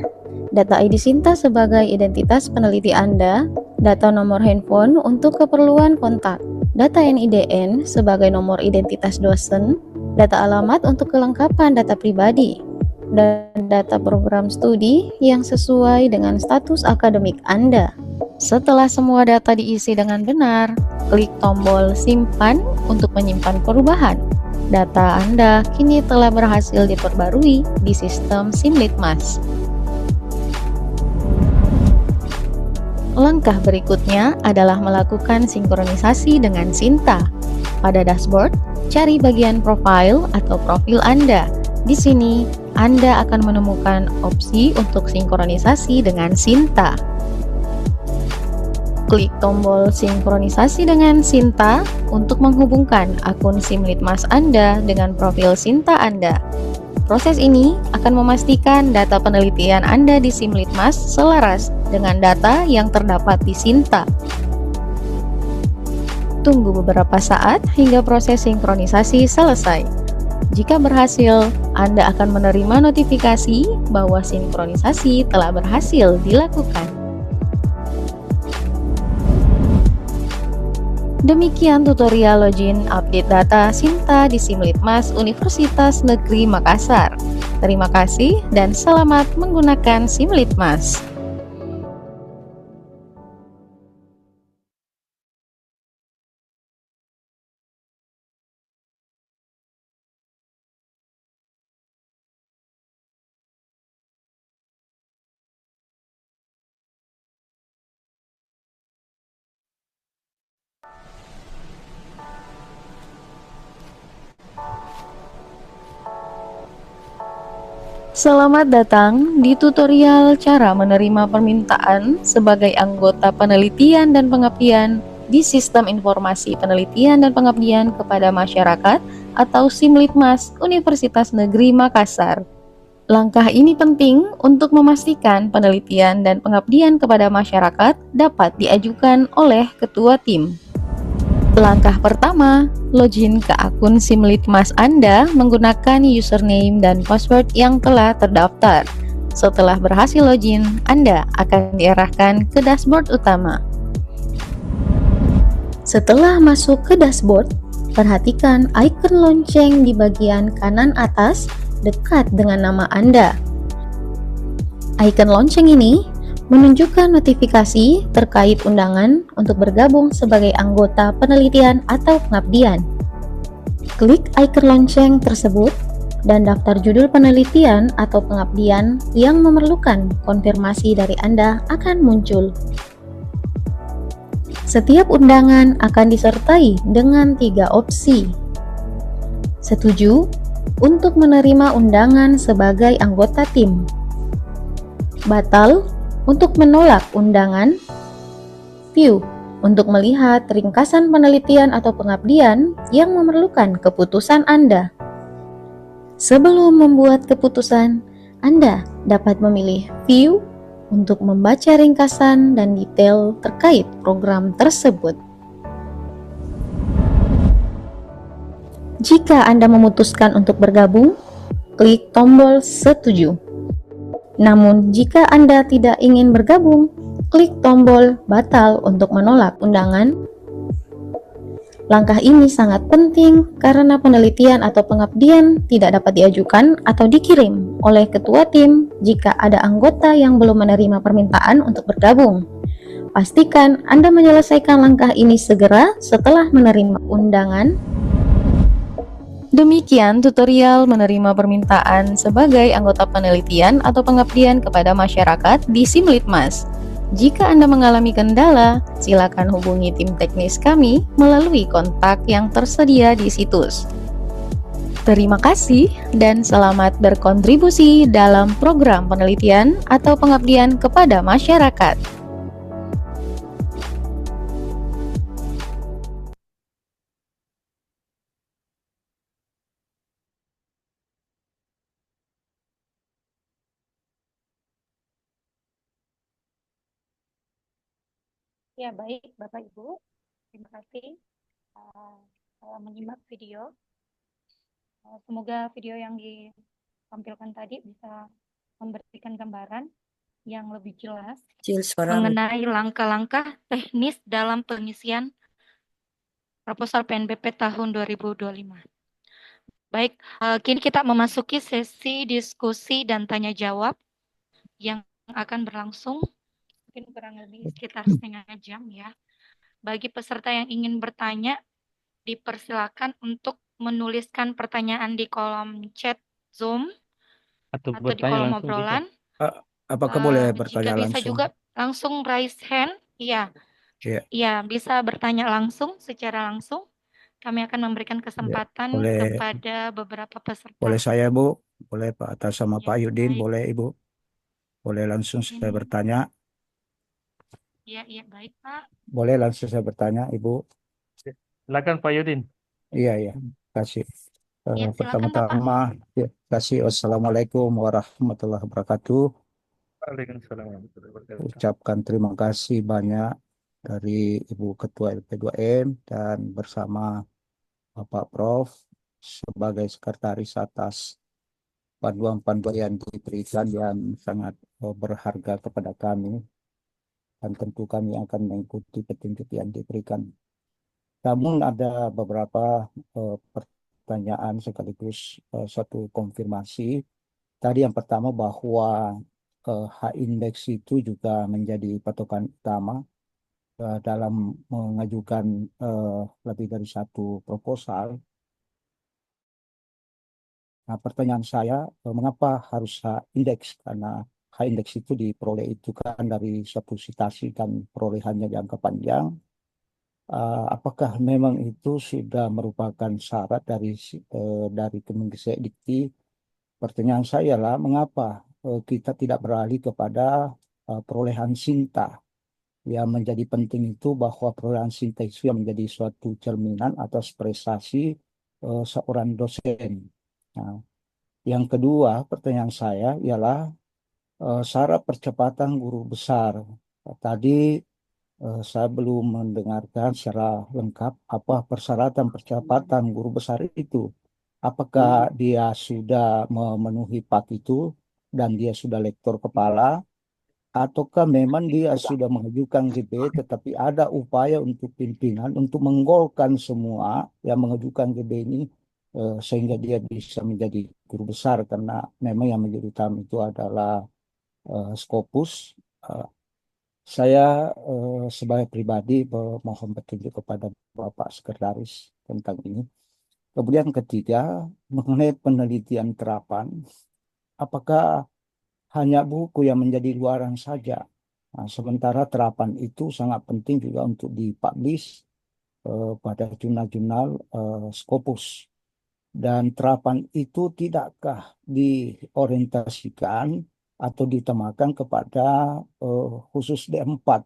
Data ID Sinta sebagai identitas peneliti Anda, data nomor handphone untuk keperluan kontak, data NIDN sebagai nomor identitas dosen, data alamat untuk kelengkapan data pribadi, dan data program studi yang sesuai dengan status akademik Anda. Setelah semua data diisi dengan benar, klik tombol simpan untuk menyimpan perubahan. Data Anda kini telah berhasil diperbarui di sistem SIM Litmas. Langkah berikutnya adalah melakukan sinkronisasi dengan Sinta. Pada dashboard, cari bagian profile atau profil Anda. Di sini, Anda akan menemukan opsi untuk sinkronisasi dengan Sinta. Klik tombol sinkronisasi dengan Sinta untuk menghubungkan akun SIM Litmas Anda dengan profil Sinta Anda. Proses ini akan memastikan data penelitian Anda di SIM Litmas selaras dengan data yang terdapat di Sinta. Tunggu beberapa saat hingga proses sinkronisasi selesai. Jika berhasil, Anda akan menerima notifikasi bahwa sinkronisasi telah berhasil dilakukan. Demikian tutorial login update data Sinta di SIM Litmas Universitas Negeri Makassar. Terima kasih dan selamat menggunakan SIM Litmas. Selamat datang di tutorial cara menerima permintaan sebagai anggota penelitian dan pengabdian di Sistem Informasi Penelitian dan Pengabdian kepada Masyarakat atau SIM Litmas Universitas Negeri Makassar. Langkah ini penting untuk memastikan penelitian dan pengabdian kepada masyarakat dapat diajukan oleh ketua tim. Langkah pertama, login ke akun SIM Litmas Anda menggunakan username dan password yang telah terdaftar. Setelah berhasil login, Anda akan diarahkan ke dashboard utama. Setelah masuk ke dashboard, perhatikan icon lonceng di bagian kanan atas dekat dengan nama Anda. Icon lonceng ini menunjukkan notifikasi terkait undangan untuk bergabung sebagai anggota penelitian atau pengabdian. Klik icon lonceng tersebut dan daftar judul penelitian atau pengabdian yang memerlukan konfirmasi dari Anda akan muncul. Setiap undangan akan disertai dengan 3 opsi. Setuju untuk menerima undangan sebagai anggota tim. Batal untuk menolak undangan, view untuk melihat ringkasan penelitian atau pengabdian yang memerlukan keputusan Anda. Sebelum membuat keputusan, Anda dapat memilih view untuk membaca ringkasan dan detail terkait program tersebut. Jika Anda memutuskan untuk bergabung, klik tombol setuju. Namun, jika Anda tidak ingin bergabung, klik tombol batal untuk menolak undangan. Langkah ini sangat penting karena penelitian atau pengabdian tidak dapat diajukan atau dikirim oleh ketua tim jika ada anggota yang belum menerima permintaan untuk bergabung. Pastikan Anda menyelesaikan langkah ini segera setelah menerima undangan. Demikian tutorial menerima permintaan sebagai anggota penelitian atau pengabdian kepada masyarakat di Simlitmas. Jika Anda mengalami kendala, silakan hubungi tim teknis kami melalui kontak yang tersedia di situs. Terima kasih dan selamat berkontribusi dalam program penelitian atau pengabdian kepada masyarakat. Ya, baik Bapak Ibu. Terima kasih telah menyimak video. Semoga video yang ditampilkan tadi bisa memberikan gambaran yang lebih jelas mengenai langkah-langkah teknis dalam pengisian proposal PNBP tahun 2025. Baik, kini kita memasuki sesi diskusi dan tanya jawab yang akan berlangsung mungkin kurang lebih sekitar setengah jam ya. Bagi peserta yang ingin bertanya, dipersilakan untuk menuliskan pertanyaan di kolom chat Zoom Atau atau di bertanya kolom langsung bisa. obrolan. Apakah boleh Jika bertanya bisa langsung? juga langsung raise hand. Iya, Iya, iya bisa bertanya langsung secara langsung. Kami akan memberikan iya. kesempatan Boleh kepada beberapa peserta. boleh saya, Bu? Boleh Pak atas sama Ya, Pak Yudin? baik. Boleh Ibu? Boleh langsung saya bertanya? Iya, iya, baik Pak. Boleh langsung saya bertanya, Ibu? Silakan Pak Yudin. Iya, iya. Kasih. Ya, silakan Bapak. Pertama-tama, ya, kasih Wassalamualaikum warahmatullahi wabarakatuh. Waalaikumsalam warahmatullahi wabarakatuh. Ucapkan terima kasih banyak dari Ibu Ketua LP2M dan bersama Bapak Prof sebagai sekretaris atas panduan-panduan yang diberikan yang sangat berharga kepada kami, dan tentu kami akan mengikuti petunjuk yang diberikan. Namun ada beberapa pertanyaan sekaligus satu konfirmasi. Tadi yang pertama bahwa H-index itu juga menjadi patokan utama dalam mengajukan lebih dari satu proposal. Nah, pertanyaan saya, mengapa harus H-index? Karena H-index itu diperoleh itu kan dari suatu sitasi dan perolehannya jangka panjang. Apakah memang itu sudah merupakan syarat dari Kemendikbud? Pertanyaan saya lah, mengapa kita tidak beralih kepada perolehan SINTA? Yang menjadi penting itu bahwa perolehan SINTA itu yang menjadi suatu cerminan atas prestasi seorang dosen. Nah, yang kedua, pertanyaan saya ialah syarat percepatan guru besar. Tadi saya belum mendengarkan secara lengkap apa persyaratan percepatan guru besar itu. Apakah dia sudah memenuhi PAT itu dan dia sudah lektor kepala, ataukah memang dia sudah mengajukan GB tetapi ada upaya untuk pimpinan untuk menggolkan semua yang mengajukan GB ini sehingga dia bisa menjadi guru besar, karena memang yang menjadi utama itu adalah Scopus. Saya sebagai pribadi mohon petunjuk kepada Bapak Sekretaris tentang ini. Kemudian ketiga, mengenai penelitian terapan, apakah hanya buku yang menjadi luaran saja? Nah, sementara terapan itu sangat penting juga untuk dipublish pada jurnal-jurnal Scopus. Dan terapan itu tidakkah diorientasikan atau ditemakan kepada khusus D4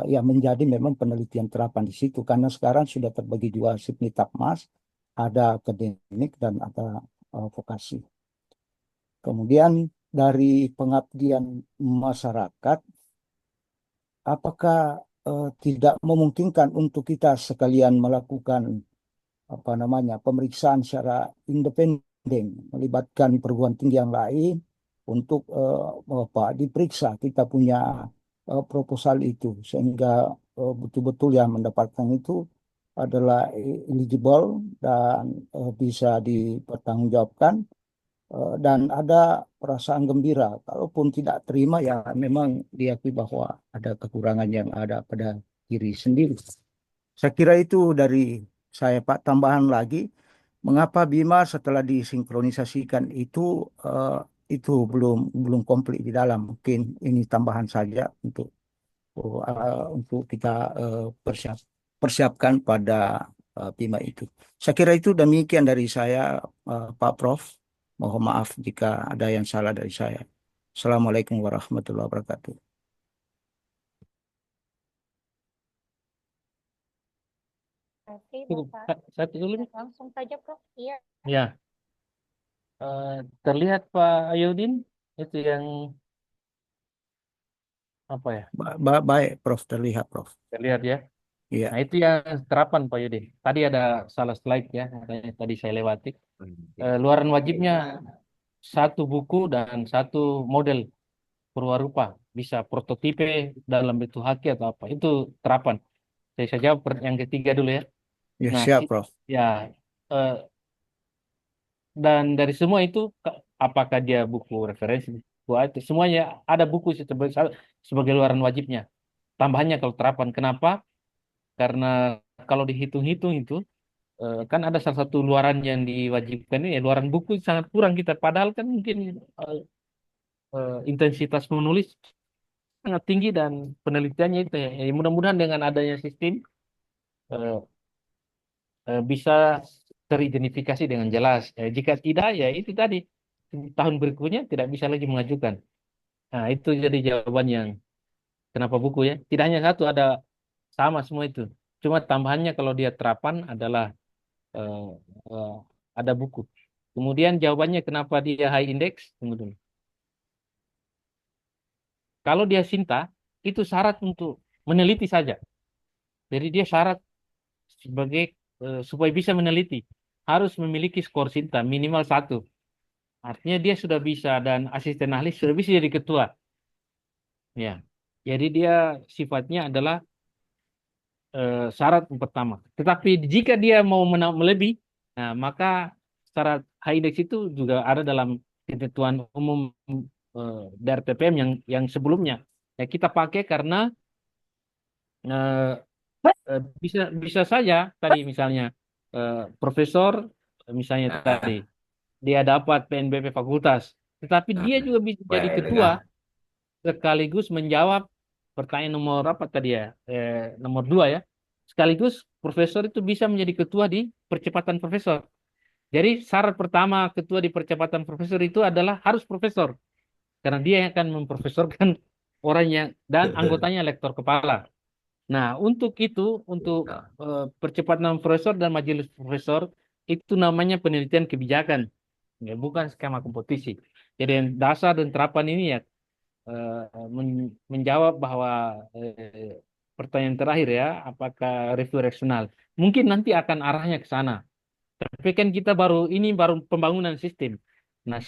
yang menjadi memang penelitian terapan di situ, karena sekarang sudah terbagi dua Sipnitapmas, ada akademik dan ada vokasi. Kemudian dari pengabdian masyarakat, apakah tidak memungkinkan untuk kita sekalian melakukan pemeriksaan secara independen, melibatkan perguruan tinggi yang lain untuk diperiksa kita punya proposal itu, sehingga betul-betul yang mendapatkan itu adalah eligible dan bisa dipertanggungjawabkan dan ada perasaan gembira. Kalaupun tidak terima, ya memang diakui bahwa ada kekurangan yang ada pada diri sendiri. Saya kira itu dari saya, Pak. Tambahan lagi, Mengapa Bima setelah disinkronisasikan itu belum komplit di dalam? Mungkin ini tambahan saja untuk kita persiapkan pada Bima itu. Saya kira itu demikian dari saya, Pak Prof. Mohon maaf jika ada yang salah dari saya. Assalamualaikum warahmatullahi wabarakatuh. Oke, Cukup Bapak. satu dulu nih. Langsung saja, Prof. Iya. Ya, terlihat Pak Ayudin itu yang apa ya? Baik, Prof. Terlihat, Prof. Terlihat ya. Iya. Nah, itu yang terapan Pak Yudin. Tadi ada salah slide ya, makanya tadi saya lewati. Luaran wajibnya satu buku dan satu model perwarupa, bisa prototipe dalam bentuk haki atau apa. Itu terapan. Saya jawab yang ketiga dulu ya. Ya, Nah, siap, Prof. ya, eh, dan dari semua itu apakah dia buku referensi, buku itu semuanya ada buku sebagai luaran wajibnya. Tambahannya kalau terapan, kenapa? Karena kalau dihitung-hitung itu kan ada salah satu luaran yang diwajibkan ini, ya, luaran buku sangat kurang kita. Padahal kan mungkin eh, intensitas menulis sangat tinggi dan penelitiannya itu ya. Ya, mudah-mudahan dengan adanya sistem eh, bisa teridentifikasi dengan jelas. Jika tidak, ya itu tadi tahun berikutnya tidak bisa lagi mengajukan. Nah, itu jadi jawaban yang kenapa buku ya. Tidak hanya satu, ada sama semua itu. Cuma tambahannya kalau dia terapan adalah eh, eh, ada buku. Kemudian jawabannya kenapa dia high index? Tunggu dulu. Kalau dia Sinta, itu syarat untuk meneliti saja. Jadi dia syarat sebagai supaya bisa meneliti harus memiliki skor Sinta minimal 1. Artinya dia sudah bisa dan asisten ahli sudah bisa jadi ketua. Ya, jadi dia sifatnya adalah syarat yang pertama. Tetapi jika dia mau melebih, nah maka syarat high index itu juga ada dalam ketentuan umum dari TPM yang sebelumnya. Ya, kita pakai karena eh, bisa bisa saja tadi misalnya profesor misalnya tadi dia dapat PNBP fakultas, tetapi dia juga bisa jadi ketua sekaligus menjawab pertanyaan nomor apa tadi ya, nomor 2 ya. Sekaligus profesor itu bisa menjadi ketua di percepatan profesor. Jadi syarat pertama ketua di percepatan profesor itu adalah harus profesor, karena dia yang akan memprofesorkan orangnya dan anggotanya lektor kepala. Nah, untuk itu, untuk percepatan profesor dan majelis profesor, itu namanya penelitian kebijakan, ya, bukan skema kompetisi. Jadi yang dasar dan terapan ini ya menjawab bahwa pertanyaan terakhir ya, apakah review reksional? Mungkin nanti akan arahnya ke sana. Tapi kan kita baru pembangunan sistem. Nah,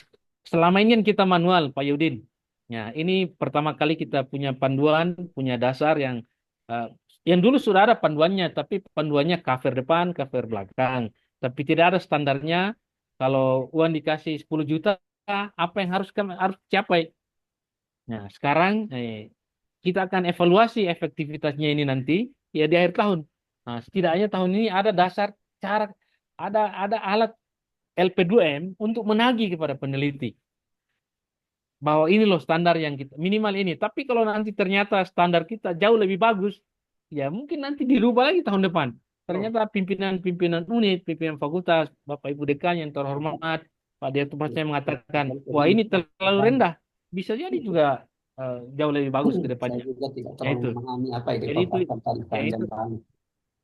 selama ini kan kita manual, Pak Yudin. Ya, ini pertama kali kita punya panduan, punya dasar eh, yang dulu sudah ada panduannya, tapi panduannya cover depan, cover belakang. Tapi tidak ada standarnya. Kalau uang dikasih 10 juta, apa yang harus capai? Nah, sekarang kita akan evaluasi efektivitasnya ini nanti ya di akhir tahun. Nah, setidaknya tahun ini ada dasar cara ada alat LP2M untuk menagih kepada peneliti bahwa ini loh standar yang kita minimal ini. Tapi kalau nanti ternyata standar kita jauh lebih bagus, ya mungkin nanti dirubah lagi tahun depan. Ternyata pimpinan-pimpinan unit, pimpinan fakultas, Bapak Ibu dekan yang terhormat, Pak Direktur saya mengatakan, wah ini terlalu rendah. Bisa jadi juga jauh lebih bagus ke Saya depannya. juga tidak Ya terlalu itu. memahami apa yang Jadi itu, dipaparkan tadi Pak ya itu, Jantan.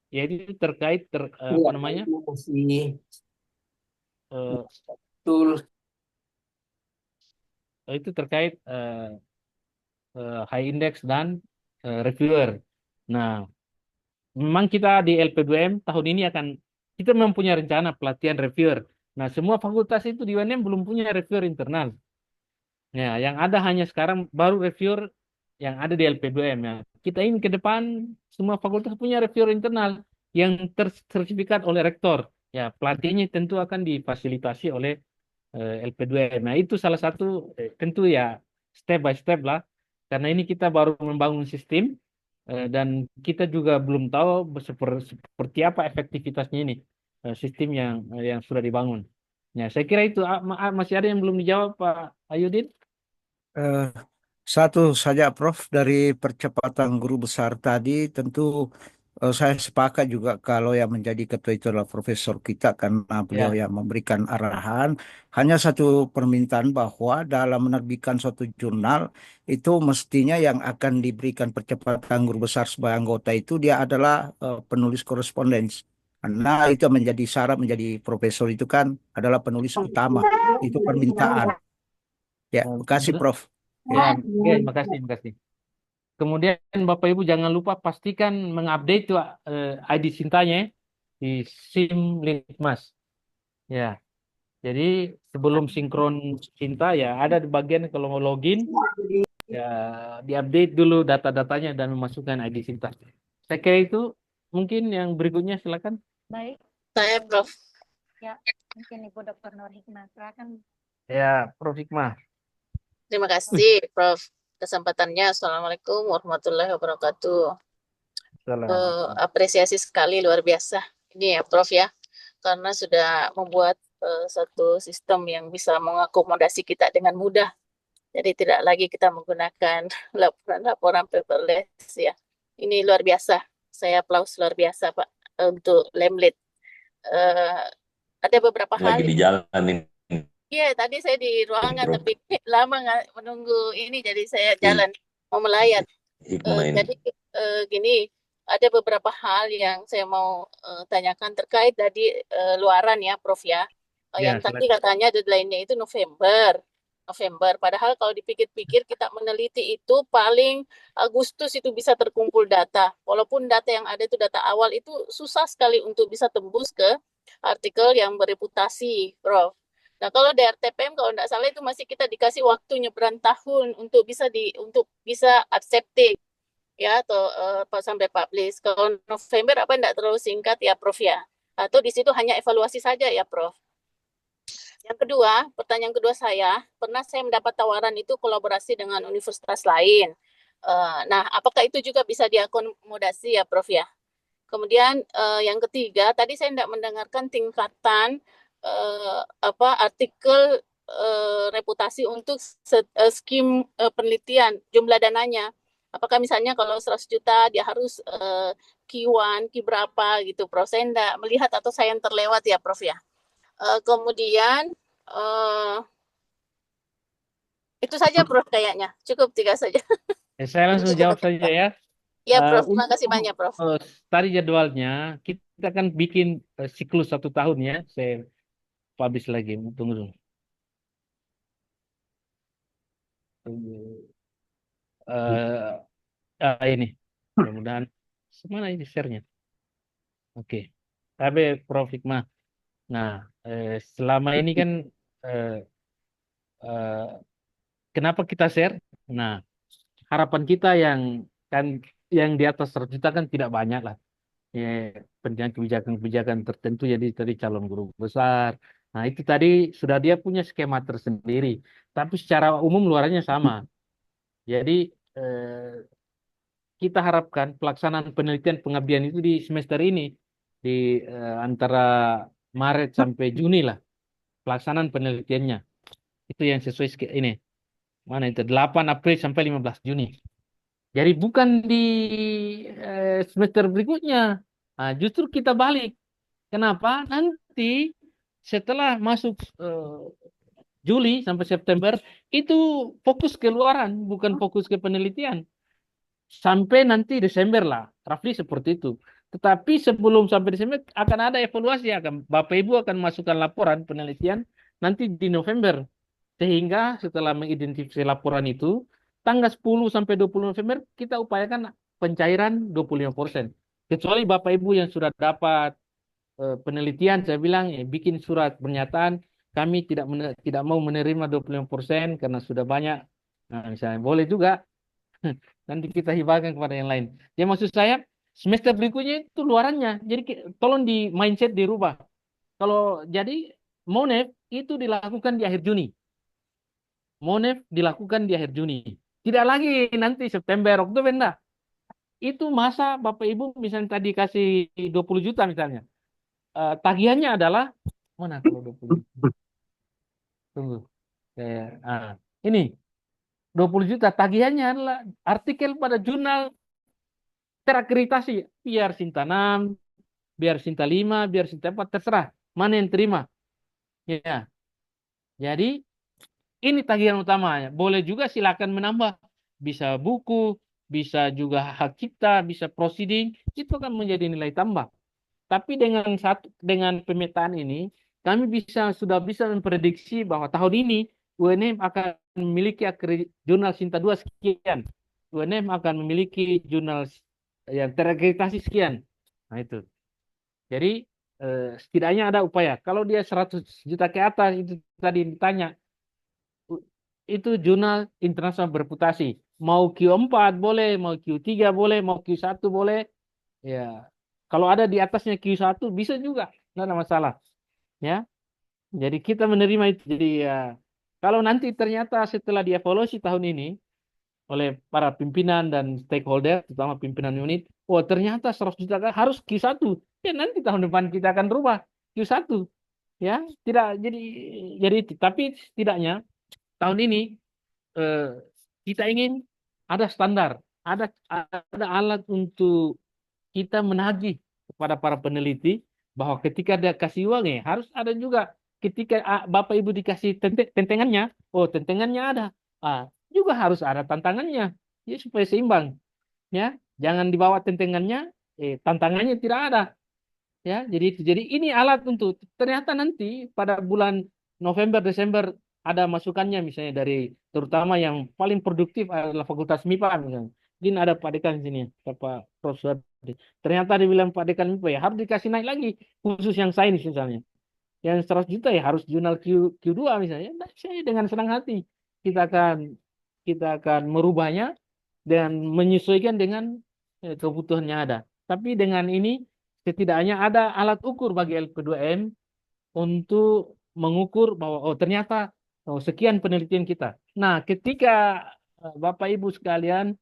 ya itu terkait Iya, apa namanya? ini masih eh, betul. itu terkait high index dan reviewer. Nah, memang kita di LP2M tahun ini kita mempunyai rencana pelatihan reviewer. Nah, semua fakultas itu di UNM belum punya reviewer internal. Ya, yang ada hanya sekarang baru reviewer yang ada di LP2M. Ya. Kita ingin ke depan semua fakultas punya reviewer internal yang tersertifikat oleh rektor. Ya, pelatihannya tentu akan difasilitasi oleh LP2M. Nah, itu salah satu tentu ya step by step lah. Karena ini kita baru membangun sistem dan kita juga belum tahu seperti apa efektivitasnya ini. sistem yang sudah dibangun. Ya, saya kira itu masih ada yang belum dijawab Pak Ayudin. Eh, Satu saja, Prof, dari percepatan guru besar tadi, tentu saya sepakat juga kalau yang menjadi ketua itu adalah profesor kita karena beliau Ya, yang memberikan arahan. Hanya satu permintaan bahwa dalam menerbitkan suatu jurnal itu mestinya yang akan diberikan percepatan guru besar sebagai anggota itu dia adalah penulis korespondens. Karena itu menjadi syarat menjadi profesor itu kan adalah penulis utama. Itu permintaan. Ya, terima kasih, Prof. ya, oke, makasih, makasih. Kemudian Bapak Ibu jangan lupa pastikan mengupdate tuh ID Sintanya ya, di SIM Litmas. Ya, jadi sebelum sinkron Sinta ya ada di bagian kalau mau login ya diupdate dulu data-datanya dan memasukkan ID Sinta. Saya kira itu mungkin yang berikutnya silakan. Baik, Saya Prof. ya mungkin Ibu Dr. Nur Hikmah, silakan. Ya, Prof Hikmah. Terima kasih Prof. Kesempatannya. Assalamualaikum warahmatullahi wabarakatuh. Salam. Apresiasi sekali luar biasa ini ya Prof ya, karena sudah membuat satu sistem yang bisa mengakomodasi kita dengan mudah. Jadi tidak lagi kita menggunakan laporan-laporan paperless ya. Ini luar biasa. Saya aplaus luar biasa Pak untuk Lemlit. Ada beberapa hal. Lagi di jalan ini. Iya, tadi saya di ruangan Bro. tapi lama nggak menunggu ini, jadi saya jalan mau melayat. Hikmah ini. Jadi gini, ada beberapa hal yang saya mau tanyakan terkait tadi luaran ya, Prof ya. Ya, Yang tadi silakan. katanya deadline-nya itu November. Padahal kalau dipikir-pikir kita meneliti itu paling Agustus itu bisa terkumpul data. Walaupun data yang ada itu data awal itu susah sekali untuk bisa tembus ke artikel yang bereputasi, Prof. Nah, kalau DRTPM kalau tidak salah itu masih kita dikasih waktu nyebrang tahun untuk bisa accepted ya atau sampai publish. Kalau November apa tidak terlalu singkat ya, Prof ya? Atau di situ hanya evaluasi saja ya, Prof? Yang kedua, pertanyaan kedua saya, pernah saya mendapat tawaran itu kolaborasi dengan universitas lain. Nah, apakah itu juga bisa diakomodasi ya, Prof ya? Kemudian yang ketiga, tadi saya tidak mendengarkan tingkatan artikel reputasi untuk skim penelitian, jumlah dananya. Apakah misalnya kalau 100 juta dia harus Q1, Q berapa gitu, Prof? Saya tidak melihat atau saya yang terlewat ya, Prof ya. Kemudian itu saja, Prof, kayaknya. Cukup 3 saja. Saya langsung jawab saja ya. Ya, Prof. Terima kasih banyak, Prof. Tadi jadwalnya kita akan bikin siklus 1 tahun ya. Saya publish lagi. Tunggu dulu. Ini mudah-mudahan mana ini share-nya. Oke. Tapi Prof Hikmah. Nah, selama ini kan kenapa kita share? Nah, harapan kita yang di atas 100 juta kan tidak banyak lah. Ya, pendidikan kebijakan-kebijakan tertentu jadi tadi calon guru besar. Nah, itu tadi sudah dia punya skema tersendiri. Tapi secara umum luarannya sama. Jadi kita harapkan pelaksanaan penelitian pengabdian itu di semester ini di antara Maret sampai Juni lah pelaksanaan penelitiannya. Itu yang sesuai ini. Mana itu 8 April sampai 15 Juni. Jadi bukan di semester berikutnya. Nah, justru kita balik. Kenapa? Nanti setelah masuk Juli sampai September itu fokus ke luaran, bukan fokus ke penelitian. Sampai nanti Desember lah, roughly seperti itu. Tetapi sebelum sampai Desember akan ada evaluasi, Bapak Ibu akan masukkan laporan penelitian nanti di November. Sehingga setelah mengidentifikasi laporan itu, tanggal 10 sampai 20 November kita upayakan pencairan 25%. Kecuali Bapak Ibu yang sudah dapat penelitian, saya bilang bikin surat pernyataan kami tidak mau menerima 25% karena sudah banyak. Nah, misalnya boleh juga. Nanti kita hibahkan kepada yang lain. Ya maksud saya semester berikutnya itu luarannya. Jadi tolong di mindset dirubah. Kalau jadi MONEF itu dilakukan di akhir Juni. MONEF dilakukan di akhir Juni. Tidak lagi nanti September, Oktober, enggak. Itu masa Bapak Ibu misalnya tadi kasih 20 juta misalnya. tagihannya adalah mana kalau 20 juta? Tunggu. Ini 20 juta tagihannya adalah artikel pada jurnal terakreditasi. Biar Sinta 6, biar Sinta 5, biar Sinta 4, terserah. Mana yang terima. Ya. Jadi ini tagihan utamanya. Boleh juga silakan menambah. Bisa buku, bisa juga hak cipta, bisa proceeding. Itu akan menjadi nilai tambah. Tapi dengan pemetaan ini, kami sudah bisa memprediksi bahwa tahun ini UNM akan memiliki jurnal Sinta 2 sekian. UNM akan memiliki jurnal yang terakreditasi sekian. Nah itu. Jadi setidaknya ada upaya. Kalau dia 100 juta ke atas, itu tadi ditanya, itu jurnal internasional bereputasi. Mau Q4 boleh, mau Q3 boleh, mau Q1 boleh. Ya, kalau ada di atasnya Q1 bisa juga, nggak ada masalah. Ya, jadi kita menerima itu. Jadi ya, kalau nanti ternyata setelah dievaluasi tahun ini oleh para pimpinan dan stakeholder, terutama pimpinan unit, oh ternyata 100 juta harus Q1. Ya nanti tahun depan kita akan rubah Q1. Ya, tidak jadi itu. Tapi setidaknya tahun ini kita ingin ada standar, ada alat untuk kita menagih kepada para peneliti bahwa ketika dia kasih uang harus ada juga ketika Bapak Ibu dikasih tentengannya, oh tentengannya ada, juga harus ada tantangannya, ya supaya seimbang, ya jangan dibawa tentengannya, tantangannya tidak ada, ya jadi ini alat untuk ternyata nanti pada bulan November Desember ada masukannya misalnya dari terutama yang paling produktif adalah Fakultas MIPA misalnya. Din ada Pak Dekan di sini, Pak Profesor. Ternyata dia bilang Pak Dekan MIPA ya harus dikasih naik lagi khusus yang sains misalnya. Yang 100 juta ya harus jurnal Q2 misalnya. Nah, saya dengan senang hati kita akan merubahnya dan menyesuaikan dengan kebutuhannya ada. Tapi dengan ini setidaknya ada alat ukur bagi LP2M untuk mengukur bahwa oh ternyata sekian penelitian kita. Nah, ketika Bapak Ibu sekalian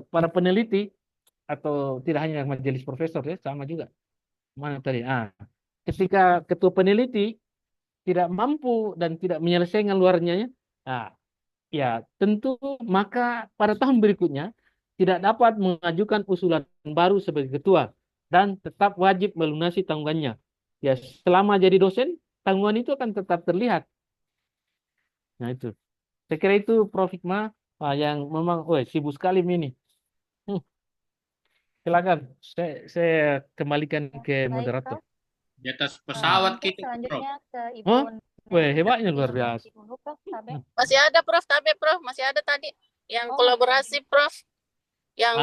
para peneliti atau tidak hanya majelis profesor ya sama juga. Mana tadi? Ketika ketua peneliti tidak mampu dan tidak menyelesaikan luarnya, ya tentu maka pada tahun berikutnya tidak dapat mengajukan usulan baru sebagai ketua dan tetap wajib melunasi tanggungannya. Ya selama jadi dosen tanggungan itu akan tetap terlihat. Nah itu, saya kira itu Prof. Hikmah yang memang, sibuk sekali ini. Silakan, saya kembalikan ke Baik, moderator. Prof. Di atas pesawat Mungkin kita, Prof. selanjutnya ke Ibu Oh, Neni hebatnya luar biasa. dulu, Prof. Tabe. Masih ada Prof, Tabe Prof, masih ada tadi yang kolaborasi Prof, yang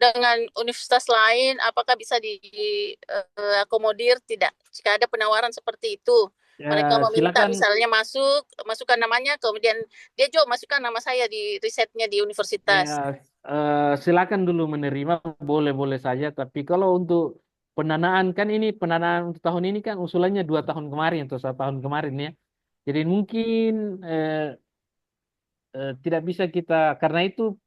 dengan universitas lain, apakah bisa diakomodir? Tidak. Jika ada penawaran seperti itu, mereka meminta silakan. misalnya masukkan namanya, kemudian dia juga masukkan nama saya di risetnya di universitas. Silakan dulu menerima, boleh-boleh saja. Tapi kalau untuk pendanaan kan ini pendanaan untuk tahun ini kan usulannya 2 tahun kemarin atau 1 tahun kemarin ya. Jadi mungkin tidak bisa kita karena itu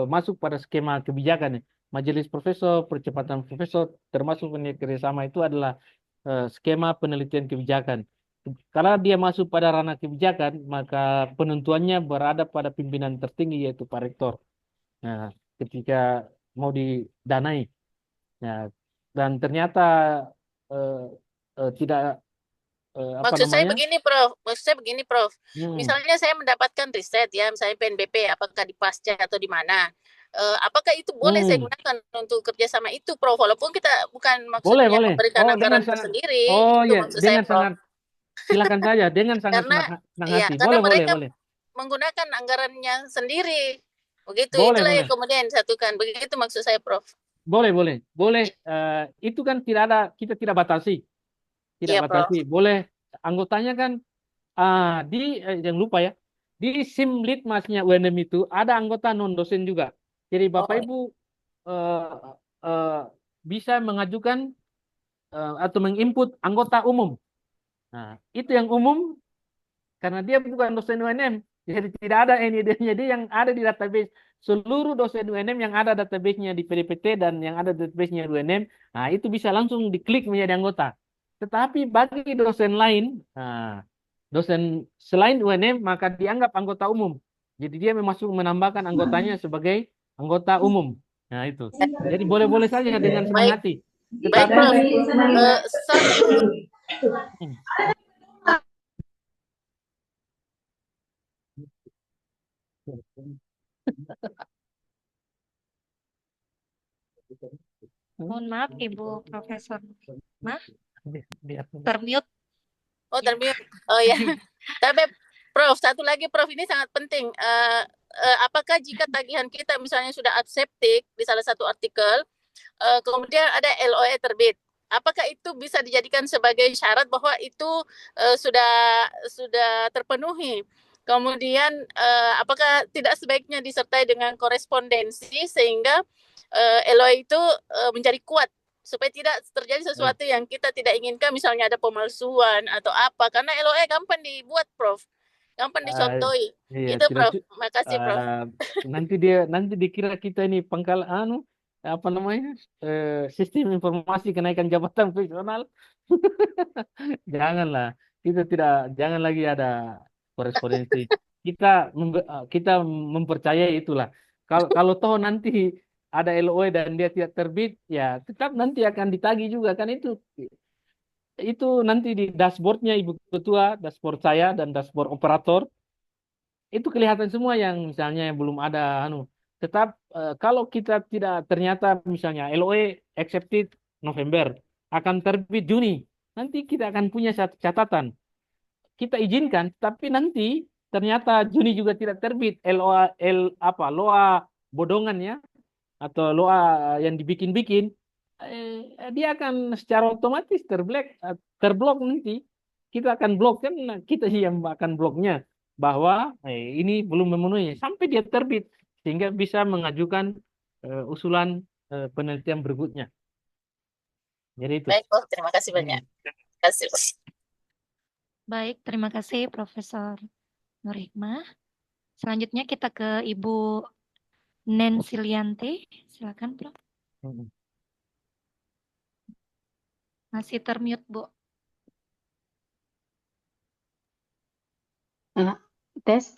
masuk pada skema kebijakan ya. Majelis profesor, percepatan profesor, termasuk kerjasama itu adalah skema penelitian kebijakan. Kalau dia masuk pada ranah kebijakan, maka penentuannya berada pada pimpinan tertinggi yaitu Pak Rektor. Nah, ketika mau didanai, ya, dan ternyata tidak Maksud saya begini Prof. Misalnya saya mendapatkan riset ya, misalnya PNBP, apakah di Pasca atau di mana? Apakah itu boleh saya gunakan untuk kerjasama itu, Prof? Walaupun kita bukan maksudnya memberikan anggaran tersendiri. Oh itu ya, maksud dengan saya, Prof. sangat silakan saja, dengan sangat senang hati. Karena mereka boleh. menggunakan anggarannya sendiri. Begitu, boleh, itulah boleh. yang kemudian disatukan. Begitu maksud saya, Prof. Boleh. Itu kan tidak ada, kita tidak batasi. Tidak batasi. Prof. Boleh, anggotanya kan jangan lupa ya, di SIM Litmasnya UNM itu ada anggota non-dosen juga. Jadi Bapak Ibu bisa mengajukan atau menginput anggota umum. Nah, itu yang umum karena dia bukan dosen UNM. Jadi tidak ada NID-nya, dia yang ada di database. Seluruh dosen UNM yang ada database-nya di PDPT dan yang ada database-nya di UNM, nah itu bisa langsung diklik menjadi anggota. Tetapi bagi dosen lain, dosen selain UNM maka dianggap anggota umum. Jadi dia menambahkan anggotanya sebagai anggota umum. Nah itu. Jadi boleh-boleh saja dengan senang Baik, hati. baik Tetapi Prof. Sorry. Mohon maaf Ibu Profesor. Maaf, Biar- termute. Oh, termute. Oh ya. Tapi Prof, satu lagi Prof, ini sangat penting. Apakah jika tagihan kita misalnya sudah aseptik di salah satu artikel, kemudian ada LOE terbit, apakah itu bisa dijadikan sebagai syarat bahwa itu sudah terpenuhi? Kemudian apakah tidak sebaiknya disertai dengan korespondensi sehingga LOE itu menjadi kuat supaya tidak terjadi sesuatu yang kita tidak inginkan, misalnya ada pemalsuan atau apa, karena LOE gampang dibuat Prof, gampang dicontohi. Iya, Itu tidak Prof, makasih Prof. nanti dikira kita ini pangkal apa namanya sistem informasi kenaikan jabatan fungsional. Janganlah, jangan lagi ada korespondensi. Kita mempercayai itulah. Kalau toh nanti ada LOE dan dia tidak terbit, ya tetap nanti akan ditagih juga kan itu nanti di dashboardnya Ibu Ketua, dashboard saya dan dashboard operator itu kelihatan semua yang misalnya yang belum ada tetap kalau kita tidak ternyata misalnya LOE accepted November akan terbit Juni, nanti kita akan punya satu catatan kita izinkan tapi nanti ternyata Juni juga tidak terbit LOA bodongan ya atau LOA yang dibikin-bikin, dia akan secara otomatis terblok nanti. Kita akan blok kan, kita sih yang akan bloknya bahwa ini belum memenuhi sampai dia terbit sehingga bisa mengajukan usulan penelitian berikutnya. Jadi itu. Baik Prof, terima kasih banyak. Terima kasih Prof. Baik, terima kasih Profesor Nur Hikmah. Selanjutnya kita ke Ibu Nancy Lianti. Silakan Prof. Masih termute Bu. Tes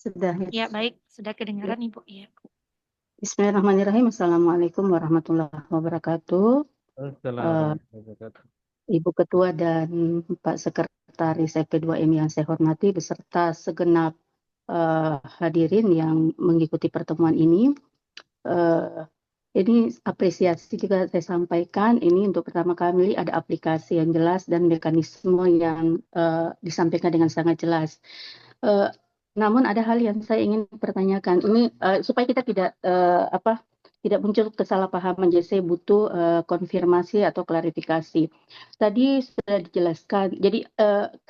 sudah Ya baik, sudah kedengaran Ibu ya. Bismillahirrahmanirrahim. Assalamualaikum warahmatullahi wabarakatuh. Ibu Ketua dan Pak Sekretaris FP2M yang saya hormati beserta segenap hadirin yang mengikuti pertemuan ini. Ini apresiasi juga saya sampaikan, ini untuk pertama kali ada aplikasi yang jelas dan mekanisme yang disampaikan dengan sangat jelas. Namun ada hal yang saya ingin pertanyakan, ini supaya kita tidak muncul kesalahpahaman, jadi saya butuh konfirmasi atau klarifikasi. Tadi sudah dijelaskan, jadi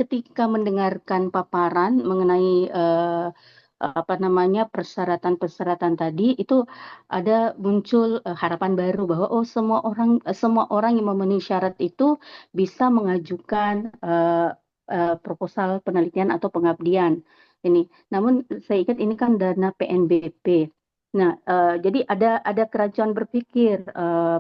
ketika mendengarkan paparan mengenai persyaratan tadi itu ada muncul harapan baru bahwa semua orang yang memenuhi syarat itu bisa mengajukan proposal penelitian atau pengabdian ini. Namun saya ingat ini kan dana PNBP. Nah, jadi ada kerancuan berpikir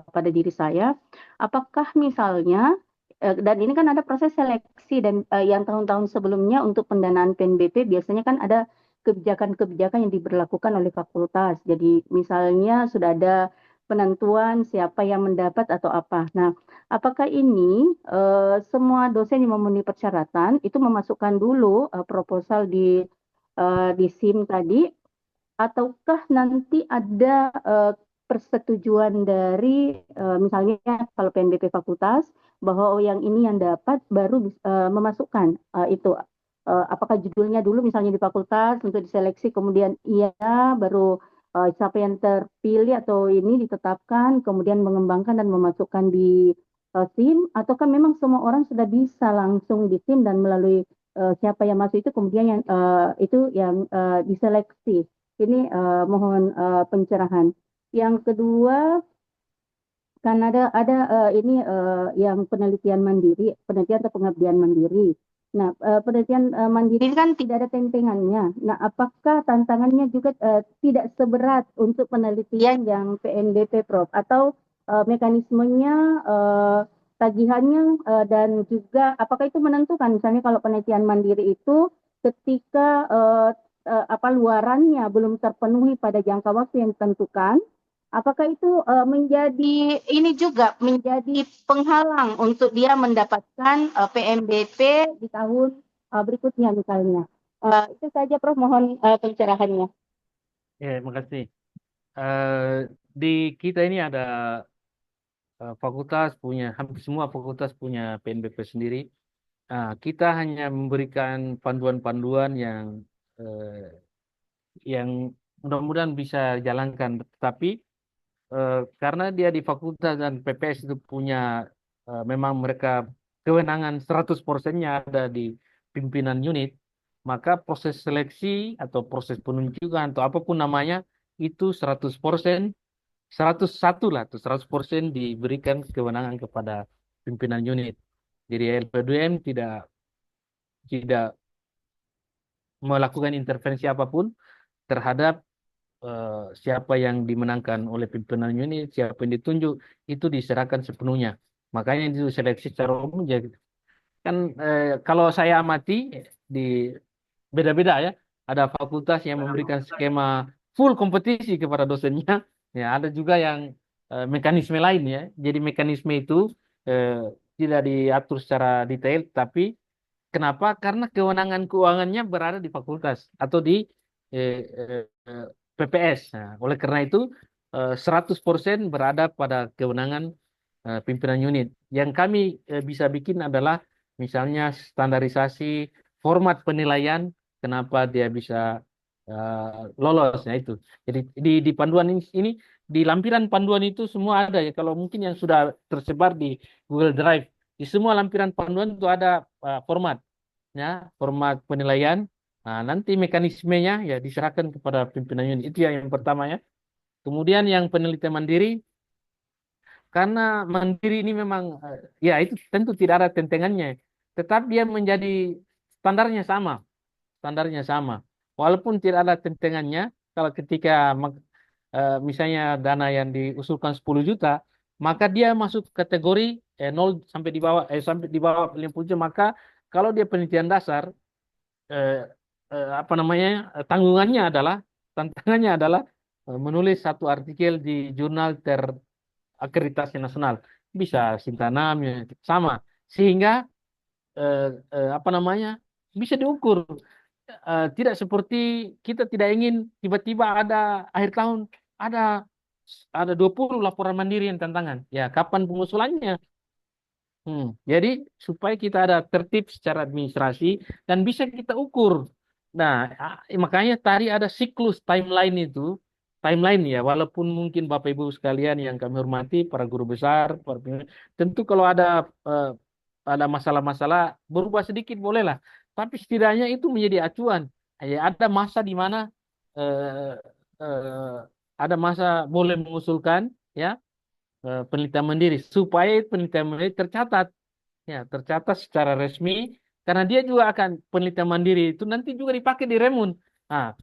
pada diri saya, apakah misalnya dan ini kan ada proses seleksi dan yang tahun-tahun sebelumnya untuk pendanaan PNBP biasanya kan ada kebijakan-kebijakan yang diberlakukan oleh fakultas. Jadi misalnya sudah ada penentuan siapa yang mendapat atau apa. Nah, apakah ini semua dosen yang memenuhi persyaratan itu memasukkan dulu proposal di SIM tadi, ataukah nanti ada persetujuan dari misalnya kalau PNBP fakultas bahwa yang ini yang dapat baru memasukkan itu. Apakah judulnya dulu misalnya di fakultas untuk diseleksi, kemudian baru siapa yang terpilih atau ini ditetapkan, kemudian mengembangkan dan memasukkan di SIM, ataukah memang semua orang sudah bisa langsung di SIM dan melalui siapa yang masuk itu kemudian yang itu yang diseleksi. Ini mohon pencerahan. Yang kedua, kan ada ini yang penelitian atau pengabdian mandiri. Nah, penelitian mandiri kan tidak ada tempengannya. Nah, apakah tantangannya juga tidak seberat untuk penelitian yang PNBP, Prof? Atau mekanismenya tagihannya dan juga apakah itu menentukan misalnya kalau penelitian mandiri itu ketika luarannya belum terpenuhi pada jangka waktu yang ditentukan, apakah itu menjadi ini juga menjadi penghalang untuk dia mendapatkan PMBP di tahun berikutnya misalnya. Itu saja Prof, mohon pencerahannya. Ya, makasih. Di kita ini ada fakultas hampir semua fakultas punya PNBP sendiri. Kita hanya memberikan panduan-panduan yang mudah-mudahan bisa jalankan. Tapi karena dia di fakultas dan PPS itu punya memang mereka kewenangan 100%-nya ada di pimpinan unit, maka proses seleksi atau proses penunjukan atau apapun namanya itu 100%, 101 lah, tuh 100% diberikan kewenangan kepada pimpinan unit. Jadi LP2M tidak melakukan intervensi apapun terhadap siapa yang dimenangkan oleh pimpinan unit, siapa yang ditunjuk, itu diserahkan sepenuhnya. Makanya itu seleksi secara umum jadi kan kalau saya amati di beda-beda ya. Ada fakultas yang memberikan skema full kompetisi kepada dosennya. Ya, ada juga yang mekanisme lain ya. Jadi mekanisme itu tidak diatur secara detail, tapi kenapa? Karena kewenangan keuangannya berada di fakultas atau di PPS. Nah, oleh karena itu 100% berada pada kewenangan pimpinan unit. Yang kami bisa bikin adalah misalnya standarisasi format penilaian, kenapa dia bisa lolos, ya itu. Jadi di panduan ini di lampiran panduan itu semua ada ya. Kalau mungkin yang sudah tersebar di Google Drive, di semua lampiran panduan itu ada format, ya, format penilaian. Nah, nanti mekanismenya ya diserahkan kepada pimpinan unit. Itu yang pertama ya. Kemudian yang penelitian mandiri, karena mandiri ini memang ya itu tentu tidak ada tentengannya, tetap dia menjadi standarnya sama, standarnya sama. Walaupun tidak ada tentengannya, kalau ketika misalnya dana yang diusulkan 10 juta, maka dia masuk kategori 0 sampai di bawah 50 juta, maka kalau dia penelitian dasar tanggungannya adalah tantangannya adalah menulis satu artikel di jurnal terakreditasi nasional, bisa Sintanam ya, sama, sehingga bisa diukur. Tidak seperti kita tidak ingin tiba-tiba ada akhir tahun ada 20 laporan mandiri yang tantangan. Ya, kapan pengusulannya? Jadi supaya kita ada tertib secara administrasi dan bisa kita ukur. Nah, makanya tadi ada siklus timeline itu, timeline ya. Walaupun mungkin Bapak Ibu sekalian yang kami hormati, para guru besar, tentu kalau ada masalah-masalah berubah sedikit bolehlah. Tapi setidaknya itu menjadi acuan. Ya, ada masa di mana eh, eh, ada masa boleh mengusulkan ya penelitian mandiri supaya penelitian mandiri tercatat ya, tercatat secara resmi karena dia juga akan penelitian mandiri itu nanti juga dipakai di Remun. Nah,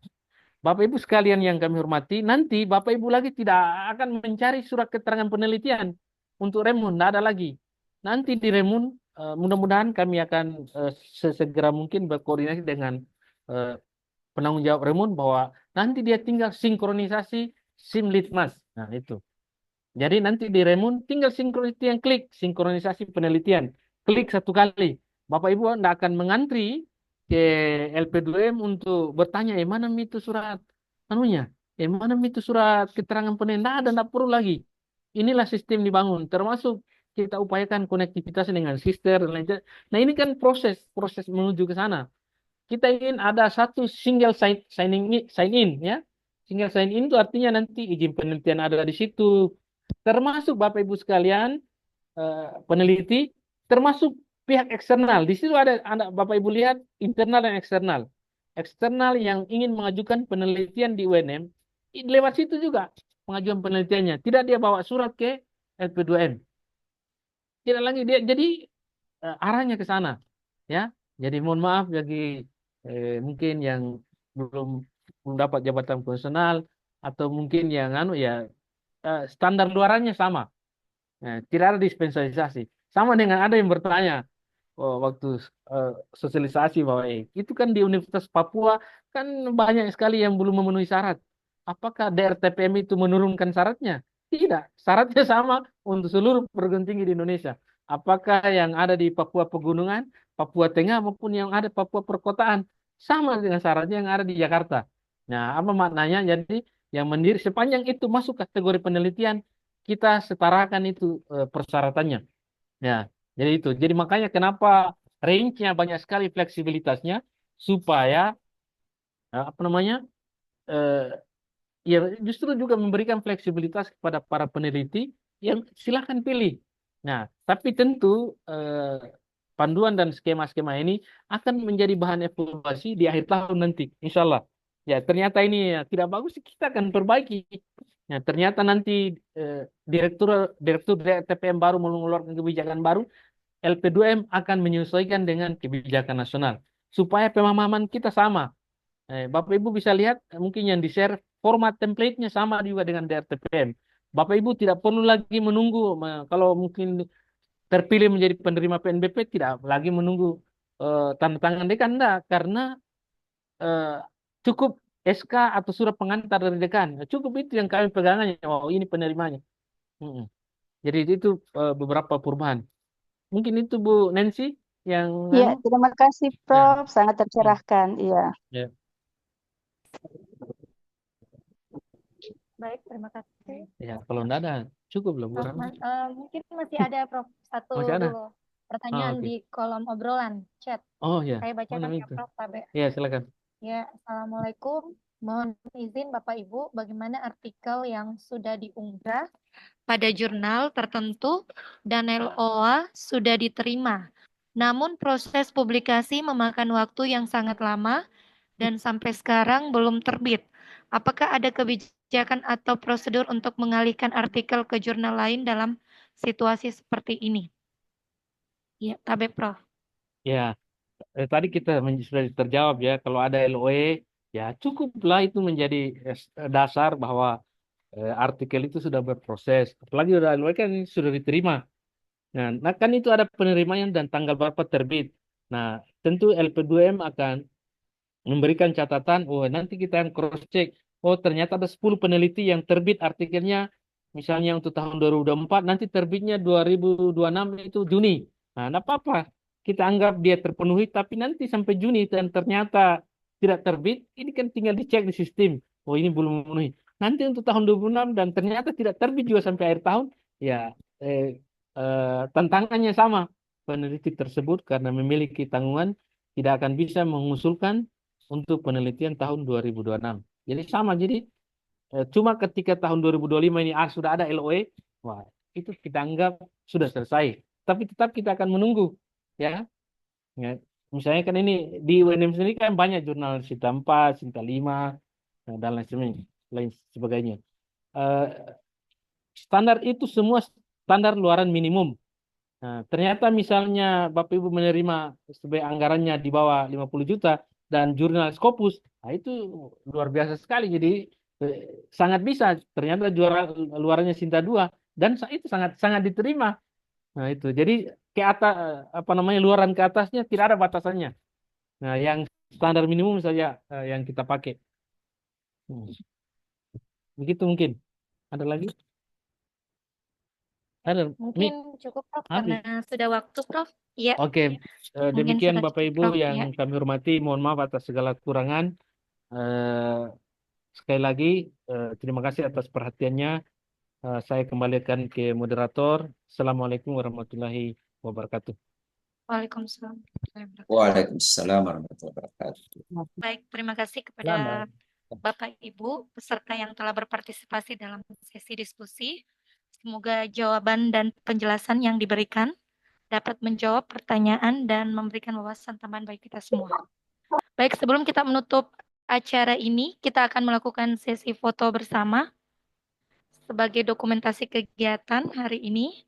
Bapak Ibu sekalian yang kami hormati, nanti Bapak Ibu lagi tidak akan mencari surat keterangan penelitian untuk Remun, tidak ada lagi. Nanti di Remun mudah-mudahan kami akan sesegera mungkin berkoordinasi dengan penanggung jawab Remun bahwa nanti dia tinggal sinkronisasi SIM Litmas. Nah, itu. Jadi nanti di Remun tinggal sinkronisasi penelitian. Klik satu kali. Bapak Ibu tidak akan mengantri ke LP2M untuk bertanya, mana itu surat anunya? Mana itu surat keterangan penelitian? Tidak perlu lagi. Inilah sistem dibangun. Termasuk kita upayakan konektivitas dengan sister dan lain-lain. Nah, ini kan proses menuju ke sana. Kita ingin ada satu single sign in ya. Single sign in itu artinya nanti izin penelitian ada di situ. Termasuk Bapak Ibu sekalian peneliti, termasuk pihak eksternal. Di situ ada Bapak Ibu lihat internal dan eksternal. Eksternal yang ingin mengajukan penelitian di UNM, lewat situ juga pengajuan penelitiannya. Tidak dia bawa surat ke LP2M. Tidak lagi dia, jadi arahnya ke sana. Ya, jadi mohon maaf bagi mungkin yang belum mendapat jabatan profesional atau mungkin yang standar luarannya sama. Nah, tidak ada dispensasi. Sama dengan ada yang bertanya, waktu sosialisasi bahwa itu kan di Universitas Papua kan banyak sekali yang belum memenuhi syarat. Apakah DRTPM itu menurunkan syaratnya? Tidak, syaratnya sama untuk seluruh perguruan tinggi di Indonesia. Apakah yang ada di Papua Pegunungan, Papua Tengah maupun yang ada Papua Perkotaan sama dengan syaratnya yang ada di Jakarta. Nah, apa maknanya? Jadi yang mendiri sepanjang itu masuk kategori penelitian, kita setarakan itu persyaratannya. Ya, jadi itu. Jadi makanya kenapa range-nya banyak sekali fleksibilitasnya supaya apa namanya? eh, ya justru juga memberikan fleksibilitas kepada para peneliti yang silahkan pilih. Nah, tapi tentu panduan dan skema-skema ini akan menjadi bahan evaluasi di akhir tahun nanti, insya Allah. Ya, ternyata ini ya, tidak bagus, kita akan perbaiki. Nah, ternyata nanti direktur direktur TPM baru mengeluarkan kebijakan baru, LP2M akan menyesuaikan dengan kebijakan nasional supaya pemahaman kita sama. Bapak Ibu bisa lihat mungkin yang di-share format template-nya sama juga dengan DRTPM. Bapak Ibu tidak perlu lagi menunggu kalau mungkin terpilih menjadi penerima PNBP tidak lagi menunggu tanda tangan dekan enggak, karena eh, cukup SK atau surat pengantar dari dekan. Cukup itu yang kami pegangannya. Oh, ini penerimanya. Mm-mm. Jadi itu beberapa perubahan. Mungkin itu Bu Nancy yang Iya, anu. terima kasih Ya. Prof. Sangat tercerahkan. Iya. Ya. Baik, terima kasih. Ya, kalau enggak ada cukup loh Bu Prof, Ramzi. mungkin masih ada Prof satu Masih ada? dulu Oh, pertanyaan oke. di kolom obrolan chat. Oh ya, Saya bacakan mana ya itu? Prof. Tabe. Ya, silakan. Ya, Assalamualaikum. Mohon izin Bapak Ibu, bagaimana artikel yang sudah diunggah pada jurnal tertentu dan LOA sudah diterima. Namun proses publikasi memakan waktu yang sangat lama dan sampai sekarang belum terbit. Apakah ada kebijakan atau prosedur untuk mengalihkan artikel ke jurnal lain dalam situasi seperti ini? Ya, Tabe Prof. Ya, tadi kita sudah terjawab ya, kalau ada LOE ya cukuplah itu menjadi dasar bahwa artikel itu sudah berproses. Apalagi udah LOE kan sudah diterima. Nah, kan itu ada penerimaan dan tanggal berapa terbit. Nah, tentu LP2M akan memberikan catatan, oh nanti kita yang cross check. Oh, ternyata ada 10 peneliti yang terbit artikelnya misalnya untuk tahun 2024, nanti terbitnya 2026 itu Juni. Nah, enggak apa-apa. Kita anggap dia terpenuhi, tapi nanti sampai Juni dan ternyata tidak terbit, ini kan tinggal dicek di sistem. Oh, ini belum memenuhi. Nanti untuk tahun 2026 dan ternyata tidak terbit juga sampai akhir tahun, ya eh, tantangannya sama. Peneliti tersebut karena memiliki tanggungan tidak akan bisa mengusulkan untuk penelitian tahun 2026. Jadi sama, jadi cuma ketika tahun 2025 ini sudah ada LOE, wah itu kita anggap sudah selesai. Tapi tetap kita akan menunggu, ya. Ya, misalnya kan ini di UNM sendiri kan banyak jurnal Sinta 4, Sinta 5, dan lain sebagainya. Eh, Standar itu semua standar luaran minimum. Nah, ternyata misalnya Bapak Ibu menerima sebagai anggarannya di bawah 50 juta dan jurnal Scopus, nah itu luar biasa sekali. Jadi eh, sangat bisa. Ternyata juara luarannya Sinta 2 dan itu sangat sangat diterima. Nah, itu. Jadi ke atas apa namanya luaran ke atasnya tidak ada batasannya. Nah, yang standar minimum saja yang kita pakai. Hmm. Begitu mungkin. Ada lagi? Ada. Mungkin cukup Prof Habis. karena sudah waktu Prof. Ya, Oke, mungkin demikian sudah Bapak cukup Ibu Prof. yang Ya. kami hormati. Mohon maaf atas segala kekurangan. Eh, Sekali lagi, terima kasih atas perhatiannya. Saya kembalikan ke moderator. Assalamualaikum warahmatullahi wabarakatuh. Waalaikumsalam. Waalaikumsalam warahmatullahi wabarakatuh. Baik, terima kasih kepada Bapak Ibu peserta yang telah berpartisipasi dalam sesi diskusi. Semoga jawaban dan penjelasan yang diberikan dapat menjawab pertanyaan dan memberikan wawasan tambahan bagi kita semua. Baik, sebelum kita menutup acara ini, kita akan melakukan sesi foto bersama sebagai dokumentasi kegiatan hari ini.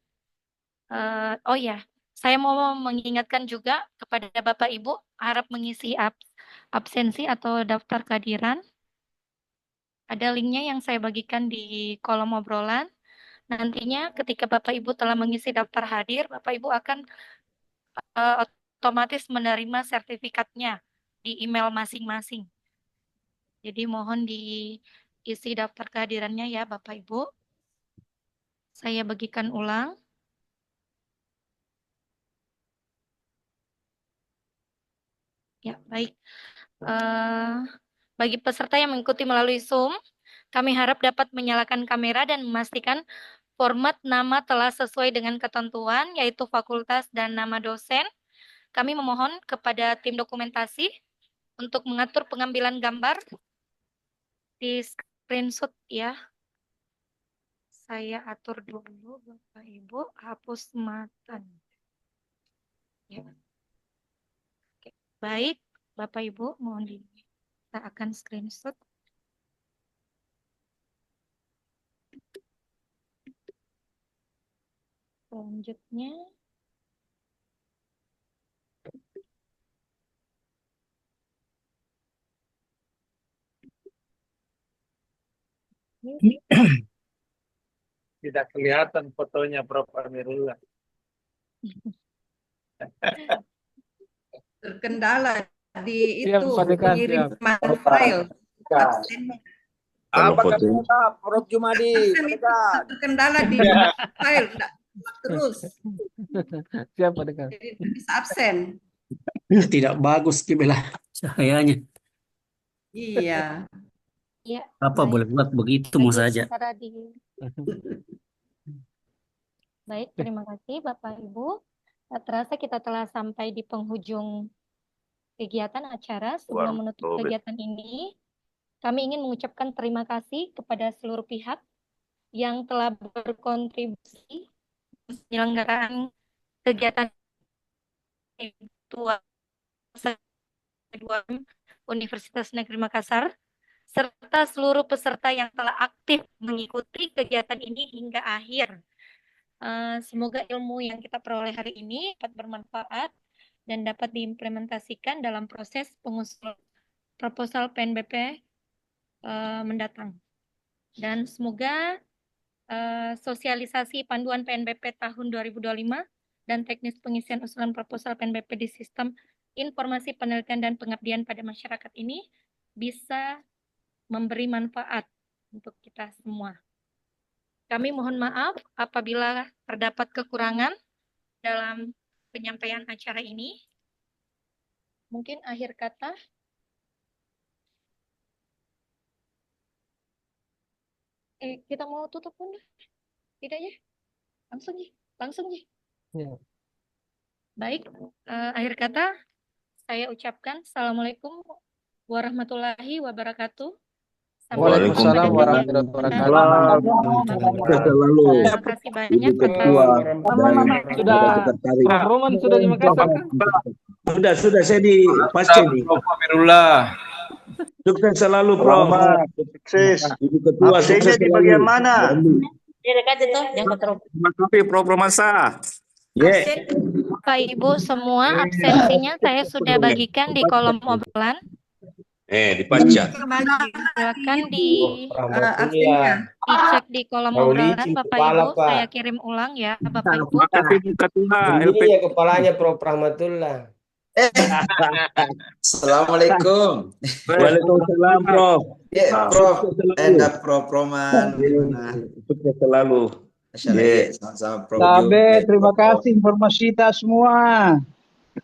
Oh ya, saya mau mengingatkan juga kepada Bapak Ibu harap mengisi absensi atau daftar kehadiran. Ada linknya yang saya bagikan di kolom obrolan. Nantinya ketika Bapak Ibu telah mengisi daftar hadir, Bapak Ibu akan otomatis menerima sertifikatnya di email masing-masing. Jadi mohon diisi daftar kehadirannya ya Bapak Ibu. Saya bagikan ulang. Ya, baik. Bagi peserta yang mengikuti melalui Zoom, kami harap dapat menyalakan kamera dan memastikan format nama telah sesuai dengan ketentuan, yaitu fakultas dan nama dosen. Kami memohon kepada tim dokumentasi untuk mengatur pengambilan gambar di screenshot ya. Saya atur dulu Bapak Ibu, hapus matan. Ya. Oke. Baik, Bapak Ibu, mohon kita akan screenshot. Selanjutnya, Tidak kelihatan fotonya Prof. Amirullah. Terkendala di Siap, itu Pak Dekan, pengiriman siap. file. Absennya. Kalau Apa fotonya kata Prof. Jumadi? Absen itu terkendala di file, enggak terus. Siap, Pak Dekan. Jadi bisa absen. Tidak bagus Kibelah cahayanya. Iya. ya, Apa baik. boleh buat begitu mau Lagi saja. secara Baik, terima kasih Bapak Ibu. Tak terasa kita telah sampai di penghujung kegiatan acara. Sebelum menutup kegiatan ini, kami ingin mengucapkan terima kasih kepada seluruh pihak yang telah berkontribusi penyelenggaraan kegiatan virtual Universitas Negeri Makassar, serta seluruh peserta yang telah aktif mengikuti kegiatan ini hingga akhir. Semoga ilmu yang kita peroleh hari ini dapat bermanfaat dan dapat diimplementasikan dalam proses pengusulan proposal PNBP mendatang. Dan semoga sosialisasi panduan PNBP tahun 2025 dan teknis pengisian usulan proposal PNBP di sistem informasi penelitian dan pengabdian pada masyarakat ini bisa memberi manfaat untuk kita semua. Kami mohon maaf apabila terdapat kekurangan dalam penyampaian acara ini. Mungkin akhir kata. Kita mau tutup pun? Tidak ya? Langsung ya? Langsung ya? Ya. Baik, akhir kata saya ucapkan Assalamualaikum warahmatullahi wabarakatuh. Waalaikumsalam warahmatullahi wabarakatuh. Terima kasih banyak Sudah, Prof. Roman sudah di Makassar. Sudah saya di Pasca nih. Prof. Amirullah. Sukses selalu Prof. Sukses. Ibu Ketua Absennya sukses di selalu. bagian mana? Di dekat itu, yang keterus. Terima kasih Prof. Romansa. Yeah. Bapak Ibu semua, absensinya saya sudah bagikan di kolom obrolan. Dibaca. Silakan dicek di kolom obrolan Bapak Ibu. Saya kirim ulang ya Bapak Ibu. Ini ya kepalanya Prof. Rahmatullah. Assalamualaikum. Waalaikumsalam Prof. Ya, Prof. Prof. Roman. Sukses selalu. Sama-sama Prof. Tabe, terima kasih informasi kita semua.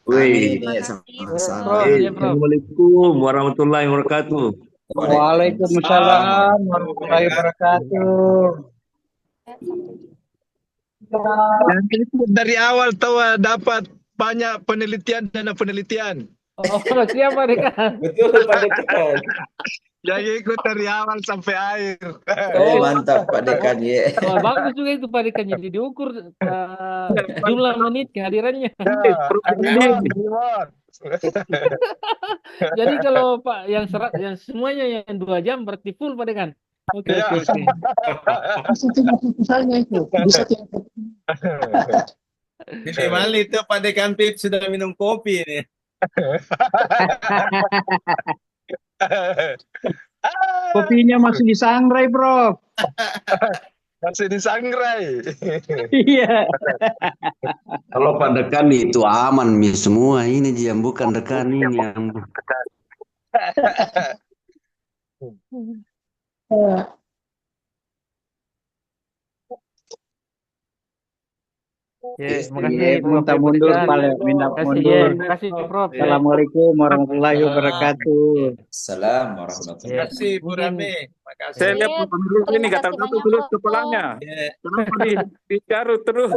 Amin. Sama-sama. Assalamualaikum warahmatullahi wabarakatuh. Waalaikumsalam warahmatullahi wabarakatuh. Dan itu dari awal tahu dapat banyak penelitian. Oh, siapa Dekan? Betul Pak Dekan. Yang ikut dari awal sampai akhir. Mantap Pak Dekan ya. Oh, bagus juga itu Pak Dekan. Jadi diukur jumlah menit kehadirannya. Jadi kalau Pak yang semuanya yang 2 jam berarti full Pak Dekan. Oke. Misalnya itu bisa Minimal itu Pak Dekan Pip sudah minum kopi nih. kopinya masih disangrai, Prof. Masih disangrai. Iya. Kalau Pak Dekan itu aman mi semua ini yang bukan Dekan ini yang Ya, Iya, makasih Prof. minta Ibu mundur, Dekan. Pak. Minta Makasih mundur. ya, makasih Prof. Ya. Assalamualaikum warahmatullahi wabarakatuh. Salam Ya, warahmatullahi Terima kasih Bu mungkin Rame. Makasih. Saya lihat Sip. Pak Pandu ini Terima kata kasih satu banyak terus Prof. kepalanya. Ya. Kenapa dicarut terus?